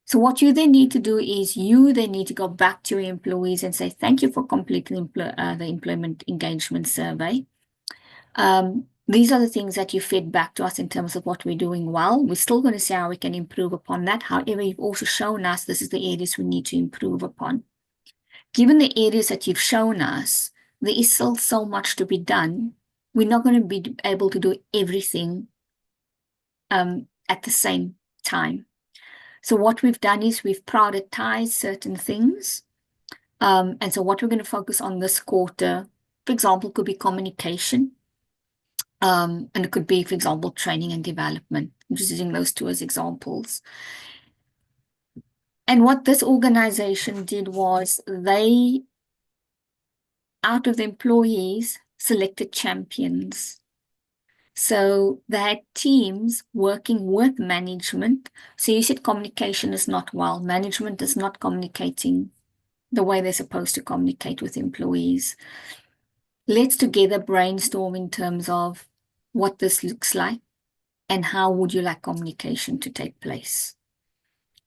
So what you then need to do is you then need to go back to your employees and say, thank you for completing the employment engagement survey. These are the things that you fed back to us in terms of what we're doing well. We're still going to see how we can improve upon that. However, you've also shown us this is the areas we need to improve upon. Given the areas that you've shown us, there is still so much to be done. We're not going to be able to do everything at the same time. So what we've done is we've prioritized certain things. And so what we're going to focus on this quarter, for example, could be communication. And it could be, for example, training and development. I'm just using those two as examples. And what this organization did was they, out of the employees, selected champions. So they had teams working with management. So you said communication is not well. Management is not communicating the way they're supposed to communicate with employees. Let's together brainstorm in terms of what this looks like and how would you like communication to take place.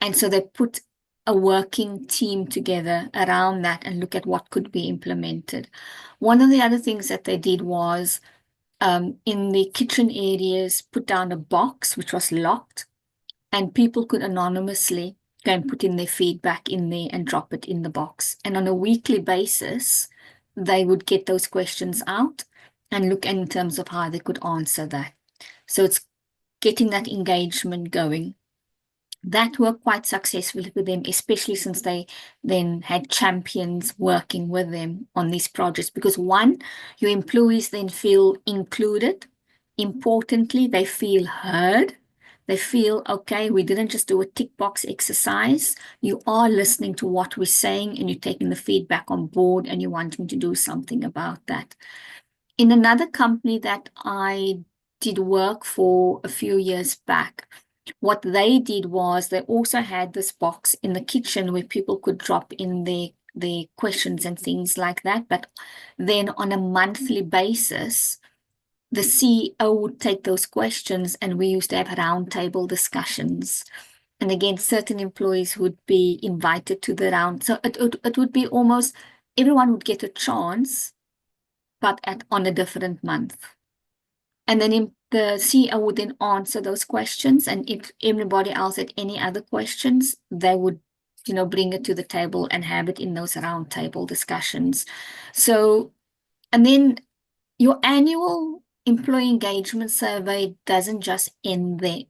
And so they put a working team together around that and look at what could be implemented. One of the other things that they did was in the kitchen areas, put down a box which was locked, and people could anonymously go and put in their feedback in there and drop it in the box. And on a weekly basis, they would get those questions out and look in terms of how they could answer that. So it's getting that engagement going. That worked quite successfully with them, especially since they then had champions working with them on these projects. Because one, your employees then feel included. Importantly, they feel heard. They feel, okay, we didn't just do a tick box exercise. You are listening to what we're saying and you're taking the feedback on board and you're wanting to do something about that. In another company that I did work for a few years back, what they did was they also had this box in the kitchen where people could drop in their questions and things like that. But then on a monthly basis, the CEO would take those questions and we used to have roundtable discussions. And again, certain employees would be invited to the round. So it would be almost everyone would get a chance, but on a different month. And then the CEO would then answer those questions. And if anybody else had any other questions, they would, bring it to the table and have it in those roundtable discussions. So, and then your annual employee engagement survey doesn't just end there.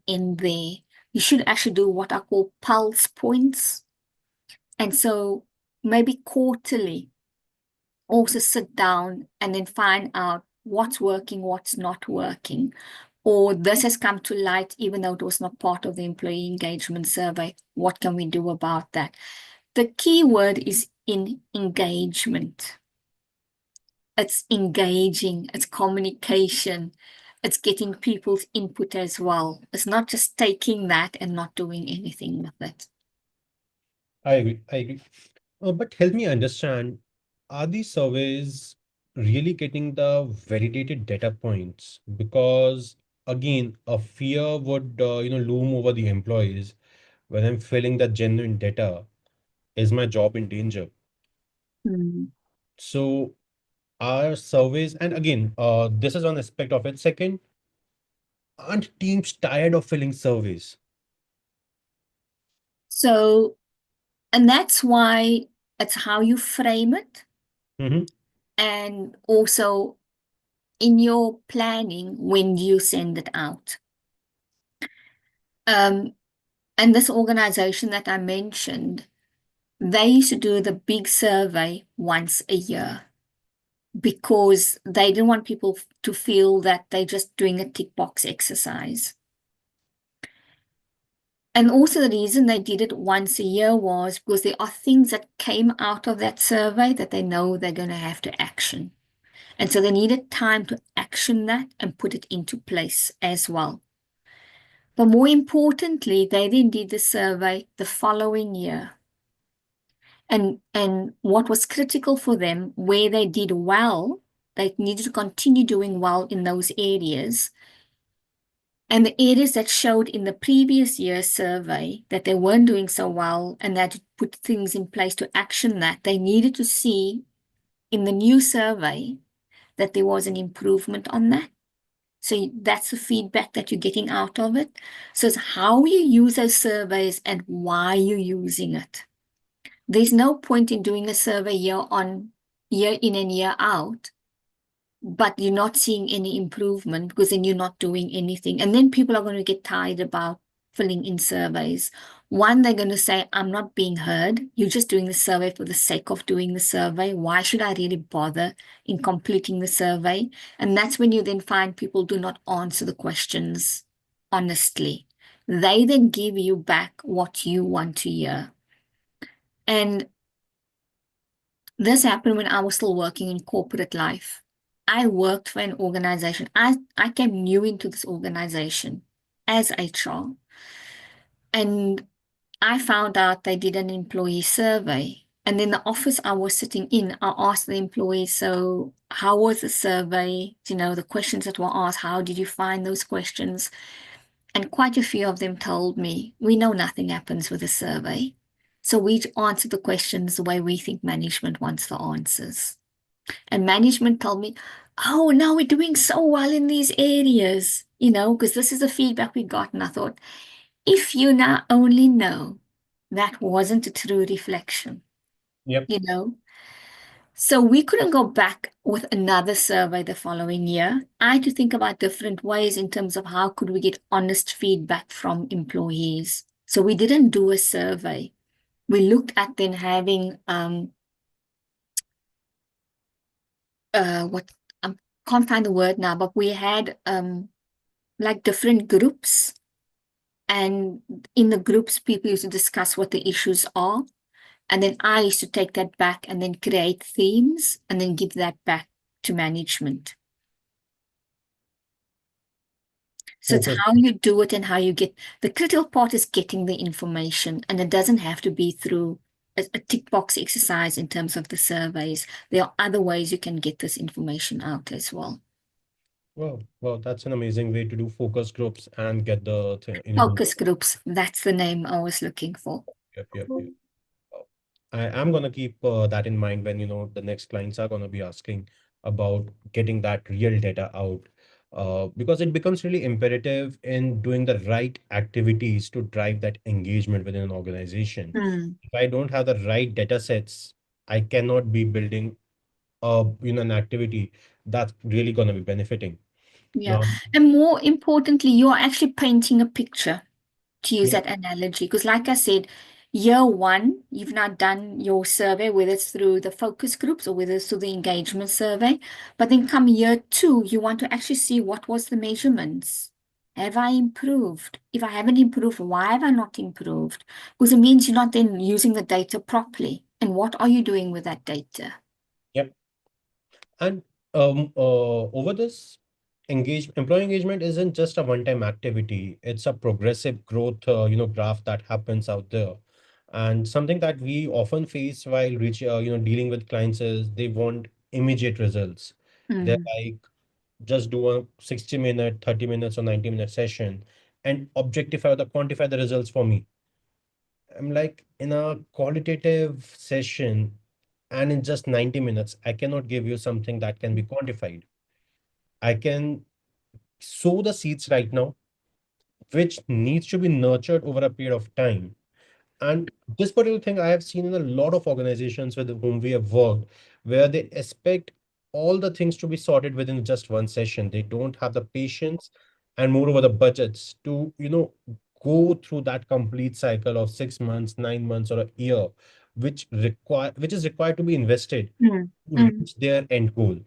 You should actually do what I call pulse points. And so maybe quarterly, also sit down and then find out what's working, what's not working, or this has come to light even though it was not part of the employee engagement survey. What can we do about that? The key word is in engagement. It's engaging, it's communication, it's getting people's input as well. It's not just taking that and not doing anything with it. I agree. I agree. But help me understand, are these surveys really getting the validated data points? Because again, a fear would loom over the employees when I'm filling the genuine data. Is my job in danger? Mm. So are surveys, and again, this is one aspect of it. Second, aren't teams tired of filling surveys? So, and that's why it's how you frame it. Hmm. And also in your planning when you send it out. And this organization that I mentioned, they used to do the big survey once a year because they didn't want people to feel that they're just doing a tick box exercise. And also the reason they did it once a year was because there are things that came out of that survey that they know they're going to have to action. And so they needed time to action that and put it into place as well. But more importantly, they then did the survey the following year. And what was critical for them, where they did well, they needed to continue doing well in those areas. And the areas that showed in the previous year's survey that they weren't doing so well and that put things in place to action that, they needed to see in the new survey that there was an improvement on that. So that's the feedback that you're getting out of it. So it's how you use those surveys and why you're using it. There's no point in doing a survey year in and year out, but you're not seeing any improvement because then you're not doing anything. And then people are going to get tired about filling in surveys. One, they're going to say, I'm not being heard. You're just doing the survey for the sake of doing the survey. Why should I really bother in completing the survey? And that's when you then find people do not answer the questions honestly. They then give you back what you want to hear. And this happened when I was still working in corporate life. I worked for an organization. I came new into this organization as HR. And I found out they did an employee survey. And in the office I was sitting in, I asked the employees, so how was the survey? The questions that were asked, how did you find those questions? And quite a few of them told me, we know nothing happens with a survey. So we answer the questions the way we think management wants the answers. And management told me, oh, now we're doing so well in these areas, because this is the feedback we got. And I thought, if you now only know that wasn't a true reflection, Yep. you know. So we couldn't go back with another survey the following year. I had to think about different ways in terms of how could we get honest feedback from employees. So we didn't do a survey. We looked at then having what I can't find the word now, but we had like different groups, and in the groups people used to discuss what the issues are, and then I used to take that back and then create themes and then give that back to management. So it's Focus. how you do it and how you get the critical part is getting the information, and it doesn't have to be through a tick box exercise in terms of the surveys. There are other ways you can get this information out as well. Well, that's an amazing way to do focus groups and get the thing info. Focus groups, that's the name I was looking for. Yep, yep, yep. I am gonna keep that in mind when the next clients are gonna be asking about getting that real data out, because it becomes really imperative in doing the right activities to drive that engagement within an organization. Hmm. If I don't have the right data sets, I cannot be building an activity that's really gonna be benefiting. Yeah. Now, And more importantly, you're actually painting a picture, to use yeah, that analogy. Because, like I said, year one, you've now done your survey, whether it's through the focus groups or whether it's through the engagement survey. But then come year two, you want to actually see what was the measurements. Have I improved? If I haven't improved, why have I not improved? Because it means you're not then using the data properly. And what are you doing with that data? yep. And over this employee engagement isn't just a one-time activity. It's a progressive growth, graph that happens out there. And something that we often face while dealing with clients is they want immediate results. They're Mm, like, just do a 60-minute, 30 minutes or 90-minute session and objectify or quantify the results for me. I'm like, in a qualitative session and in just 90 minutes, I cannot give you something that can be quantified. I can sow the seeds right now, which needs to be nurtured over a period of time. And this particular thing I have seen in a lot of organizations with whom we have worked, where they expect all the things to be sorted within just one session. They don't have the patience and moreover the budgets to, go through that complete cycle of 6 months, 9 months, or a year, which is required to be invested mm, to mm. reach their end goal.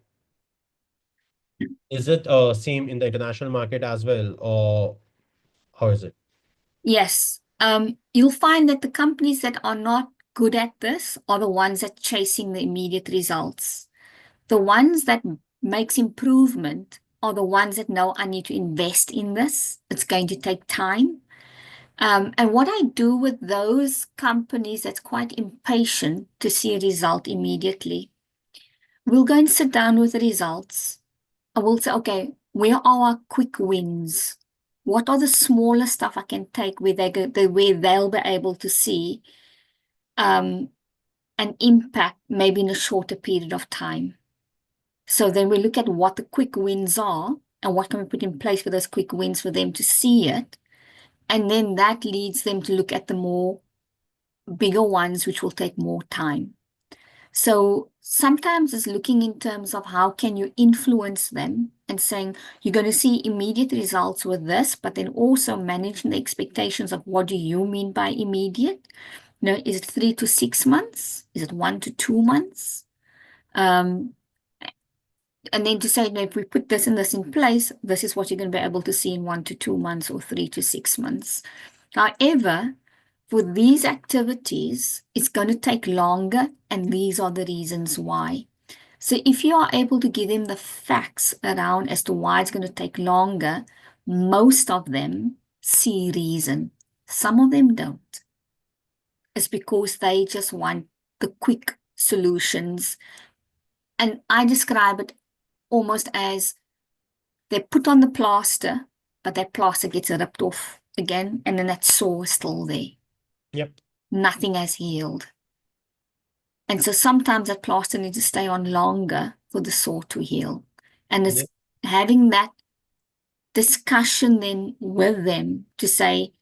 Is it same in the international market as well, or how is it? Yes. You'll find that the companies that are not good at this are the ones that chasing the immediate results. The ones that makes improvement are the ones that know I need to invest in this. It's going to take time. And what I do with those companies that's quite impatient to see a result immediately, we'll go and sit down with the results. I will say, okay, where are our quick wins? What are the smaller stuff I can take where where they'll be able to see um, an impact maybe in a shorter period of time? So then we look at what the quick wins are and what can we put in place for those quick wins for them to see it. And then that leads them to look at the more bigger ones, which will take more time. So sometimes it's looking in terms of how can you influence them and saying you're going to see immediate results with this, but then also managing the expectations of what do you mean by immediate? Is it 3 to 6 months? Is it 1 to 2 months? Um, and then to say, if we put this and this in place, this is what you're going to be able to see in 1 to 2 months or 3 to 6 months. However, for these activities, it's going to take longer, and these are the reasons why. So if you are able to give them the facts around as to why it's going to take longer, most of them see reason. Some of them don't. It's because they just want the quick solutions. And I describe it almost as they put on the plaster, but that plaster gets ripped off again, and then that sore is still there. Yep. Nothing has healed. And so sometimes that plaster needs to stay on longer for the sore to heal. And it's Yep. having that discussion then with them to say,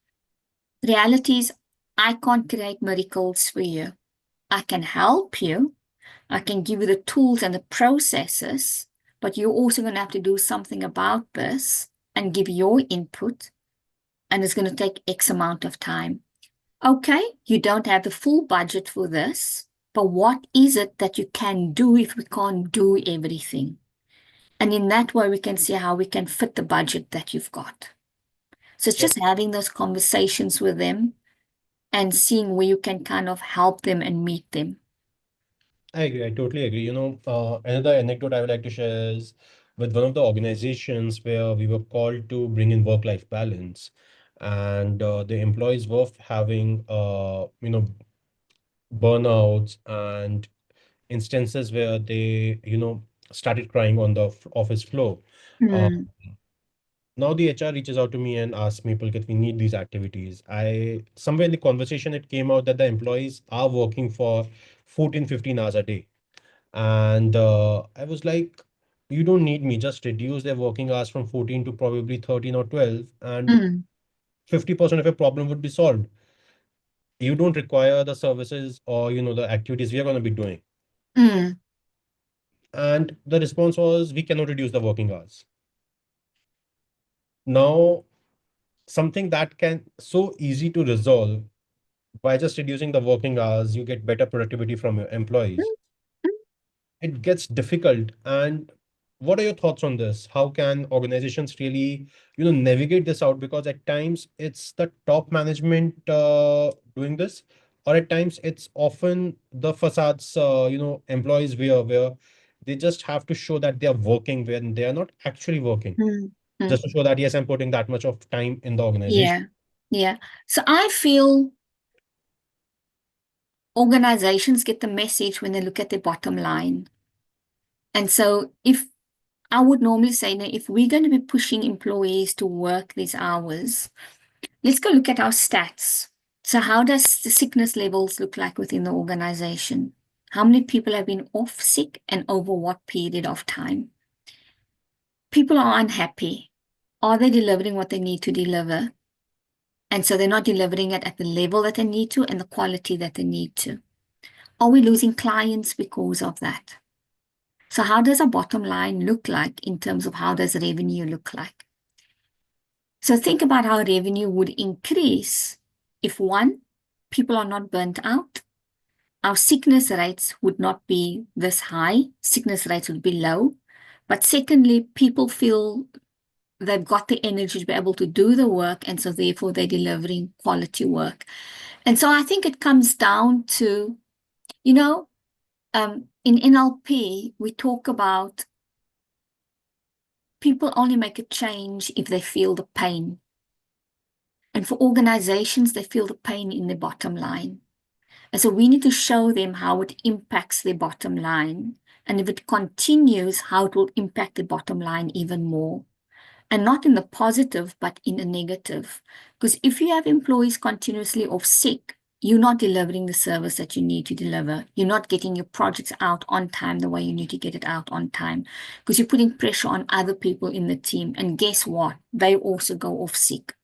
reality is, I can't create miracles for you. I can help you. I can give you the tools and the processes, but you're also going to have to do something about this and give your input. And it's going to take X amount of time. Okay, you don't have the full budget for this, but what is it that you can do if we can't do everything? And in that way, we can see how we can fit the budget that you've got. So it's Yep. just having those conversations with them and seeing where you can kind of help them and meet them. I agree. I totally agree. Another anecdote I would like to share is with one of the organizations where we were called to bring in work-life balance, and the employees were having, burnouts and instances where they, started crying on the office floor. Uh, Mm, Now the HR reaches out to me and asks me, Pulkit, we need these activities. Somewhere in the conversation, it came out that the employees are working for 14, 15 hours a day. And I was like, you don't need me, just reduce their working hours from 14 to probably 13 or 12, and mm, 50% of your problem would be solved. You don't require the services or, the activities we are going to be doing. mm, And the response was, we cannot reduce the working hours. Now, something that can so easy to resolve by just reducing the working hours, you get better productivity from your employees. mm, It gets difficult. And what are your thoughts on this? How can organizations really, navigate this out? Because at times it's the top management doing this, or at times it's often the facades, employees where they just have to show that they are working when they are not actually working, mm, mm. just to show that yes, I'm putting that much of time in the organization. Yeah, yeah. So I feel organizations get the message when they look at their bottom line. And so if I would normally say that if we're going to be pushing employees to work these hours, let's go look at our stats. So how does the sickness levels look like within the organization? How many people have been off sick and over what period of time? People are unhappy. Are they delivering what they need to deliver? And so they're not delivering it at the level that they need to and the quality that they need to. Are we losing clients because of that? So how does a bottom line look like in terms of how does revenue look like? So think about how revenue would increase if one, people are not burnt out. Our sickness rates would not be this high. Sickness rates would be low. But secondly, people feel they've got the energy to be able to do the work, and so therefore they're delivering quality work. And so I think it comes down to, you know, in NLP, we talk about people only make a change if they feel the pain. And for organizations, they feel the pain in their bottom line. And so we need to show them how it impacts their bottom line. And if it continues, how it will impact the bottom line even more. And not in the positive, but in the negative. Because if you have employees continuously off sick, you're not delivering the service that you need to deliver. You're not getting your projects out on time the way you need to get it out on time. Because you're putting pressure on other people in the team. And guess what? They also go off sick,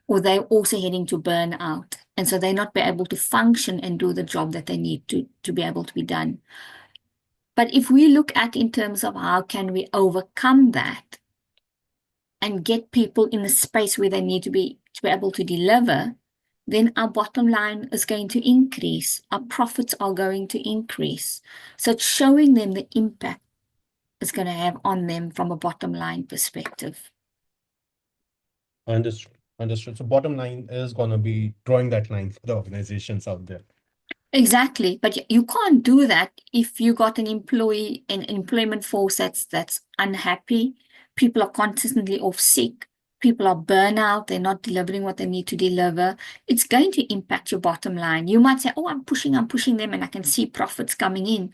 or they're also heading to burnout. And so they're not be able to function and do the job that they need to be able to be done. But if we look at in terms of how can we overcome that and get people in the space where they need to be able to deliver, then our bottom line is going to increase. Our profits are going to increase. So it's showing them the impact it's going to have on them from a bottom line perspective. Understood. Understood. So bottom line is going to be drawing that line for the organizations out there. Exactly. But you can't do that if you got an employment force that's unhappy. People are constantly off sick. People are burnout. They're not delivering what they need to deliver. It's going to impact your bottom line. You might say, oh, I'm pushing them, and I can see profits coming in,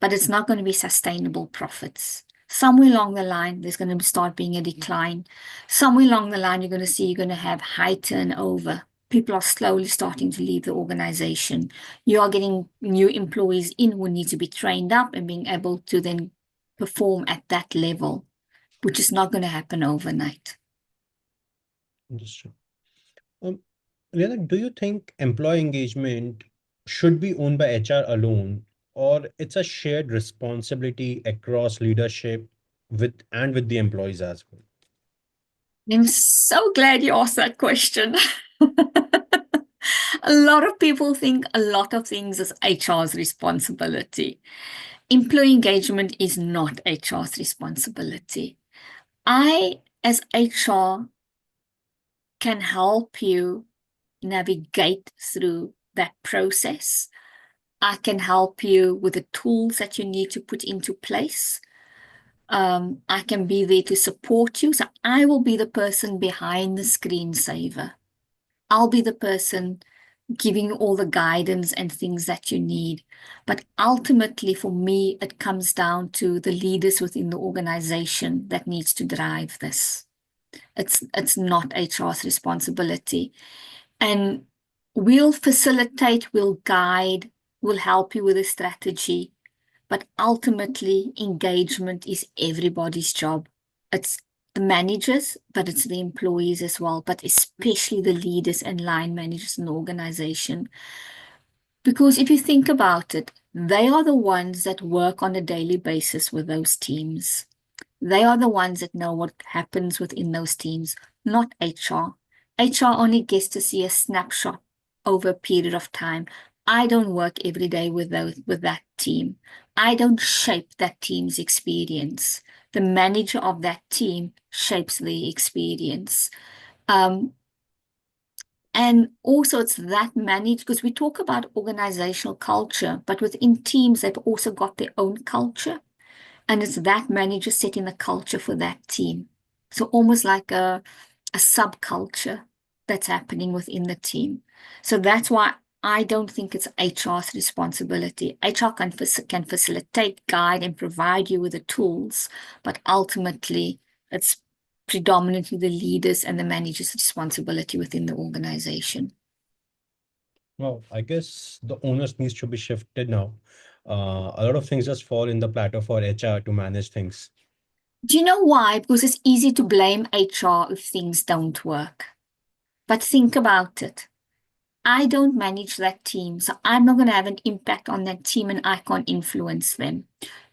but it's not going to be sustainable profits. Somewhere along the line, there's going to start being a decline. Somewhere along the line, you're going to have high turnover. People are slowly starting to leave the organization. You are getting new employees in who need to be trained up and being able to then perform at that level, which is not going to happen overnight. Understood. Um, Liana, do you think employee engagement should be owned by HR alone, or it's a shared responsibility across leadership with the employees as well? I'm so glad you asked that question. A lot of people think a lot of things is HR's responsibility. Employee engagement is not HR's responsibility. I, as HR, can help you navigate through that process. I can help you with the tools that you need to put into place. I can be there to support you. So I will be the person behind the screensaver. I'll be the person giving you all the guidance and things that you need. But ultimately, for me, it comes down to the leaders within the organization that needs to drive this. It's not HR's responsibility. And we'll facilitate, we'll guide, we'll help you with a strategy. But ultimately, engagement is everybody's job. It's the managers, but it's the employees as well, but especially the leaders and line managers in the organization. Because if you think about it, they are the ones that work on a daily basis with those teams. They are the ones that know what happens within those teams, not HR. HR only gets to see a snapshot over a period of time. I don't work every day with that team. I don't shape that team's experience. The manager of that team shapes the experience. Um, and also, it's that managed because we talk about organizational culture, but within teams, they've also got their own culture. And it's that manager setting the culture for that team. So almost like a subculture that's happening within the team. So that's why I don't think it's HR's responsibility. HR can facilitate, guide, and provide you with the tools, but ultimately it's predominantly the leaders and the managers' responsibility within the organization. Well, I guess the onus needs to be shifted now. A lot of things just fall in the platter for HR to manage things. Do you know why? Because it's easy to blame HR if things don't work. But think about it. I don't manage that team, so I'm not going to have an impact on that team and I can't influence them.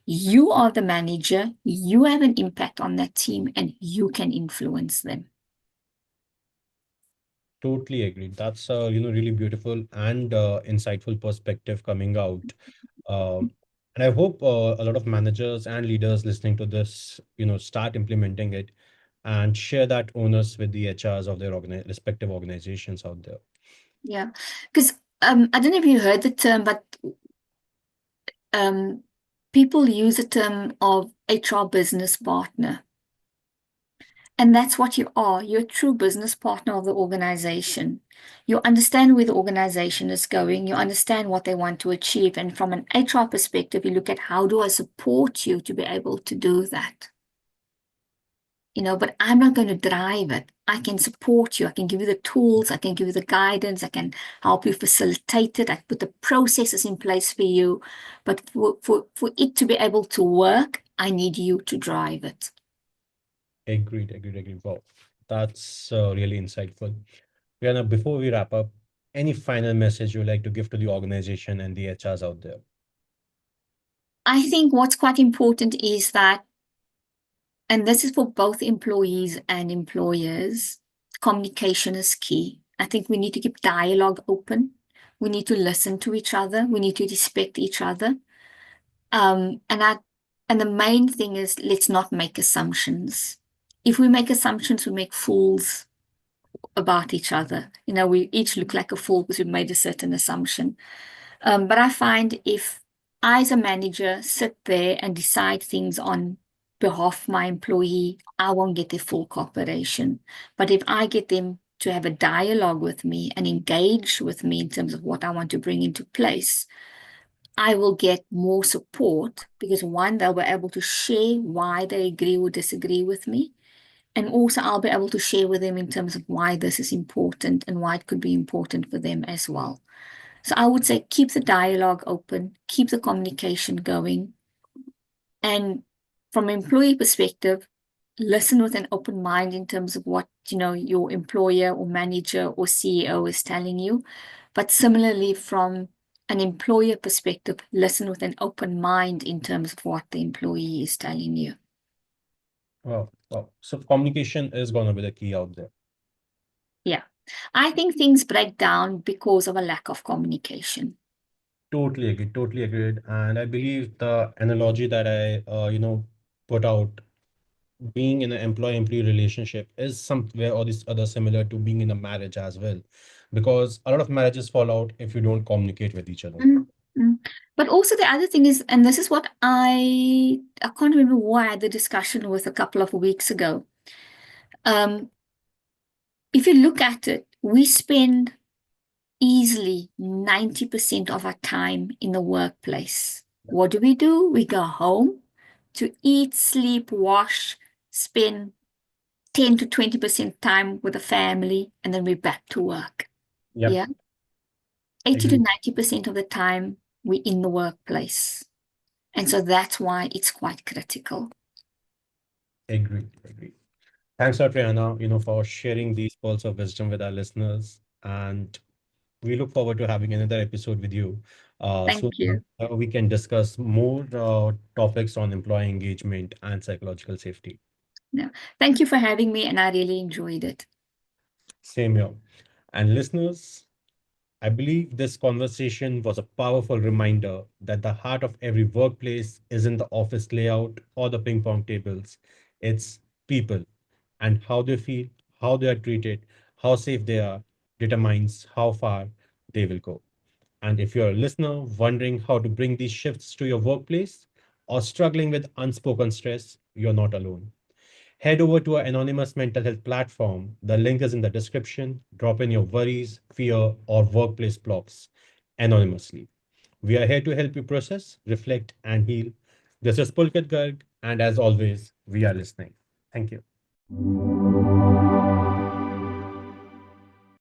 You are the manager, you have an impact on that team and you can influence them. Totally agree. That's a really beautiful and insightful perspective coming out. And I hope a lot of managers and leaders listening to this, start implementing it and share that onus with the HRs of their respective organizations out there. Yeah, because I don't know if you heard the term, but um, people use the term of HR business partner. And that's what you are. You're a true business partner of the organization. You understand where the organization is going. You understand what they want to achieve. And from an HR perspective, you look at how do I support you to be able to do that? But I'm not going to drive it. I can support you. I can give you the tools. I can give you the guidance. I can help you facilitate it. I put the processes in place for you. But for it to be able to work, I need you to drive it. Agreed. Wow, that's really insightful. Rihanna, before we wrap up, any final message you'd like to give to the organization and the HRs out there? I think what's quite important is that, and this is for both employees and employers, communication is key. I think we need to keep dialogue open. We need to listen to each other. We need to respect each other. Um, and I, and the main thing is let's not make assumptions. If we make assumptions, we make fools about each other. We each look like a fool because we've made a certain assumption. But I find if I, as a manager, sit there and decide things on behalf of my employee, I won't get their full cooperation. But if I get them to have a dialogue with me and engage with me in terms of what I want to bring into place, I will get more support because one, they'll be able to share why they agree or disagree with me. And also, I'll be able to share with them in terms of why this is important and why it could be important for them as well. So I would say keep the dialogue open, keep the communication going. And from an employee perspective, listen with an open mind in terms of what, your employer or manager or CEO is telling you. But similarly, from an employer perspective, listen with an open mind in terms of what the employee is telling you. Wow. So communication is going to be the key out there. Yeah. I think things break down because of a lack of communication. Totally agreed. And I believe the analogy that I, put out, being in an employee-employee relationship is somewhere or this other similar to being in a marriage as well, because a lot of marriages fall out if you don't communicate with each other. Mm, mm. But also the other thing is, and this is what I can't remember why I had the discussion with a couple of weeks ago. Um, if you look at it, we spend easily 90% of our time in the workplace. What do? We go home to eat, sleep, wash, spend 10 to 20% time with the family, and then we're back to work. Yep, Yeah. 80 to agree, 90% of the time we're in the workplace. And so that's why it's quite critical. agree, agree. Thanks a lot, Reyhana, for sharing these pearls of wisdom with our listeners. And we look forward to having another episode with you Thank soon. you. We can discuss more topics on employee engagement and psychological safety. No. Thank you for having me, and I really enjoyed it. Same here. And listeners, I believe this conversation was a powerful reminder that the heart of every workplace isn't the office layout or the ping pong tables. It's people, and how they feel, how they are treated, how safe they are determines how far they will go. And if you're a listener wondering how to bring these shifts to your workplace or struggling with unspoken stress, you're not alone. Head over to our anonymous mental health platform. The link is in the description. Drop in your worries, fear, or workplace blocks anonymously. We are here to help you process, reflect, and heal. This is Pulkit Garg, and as always, we are listening. Thank you.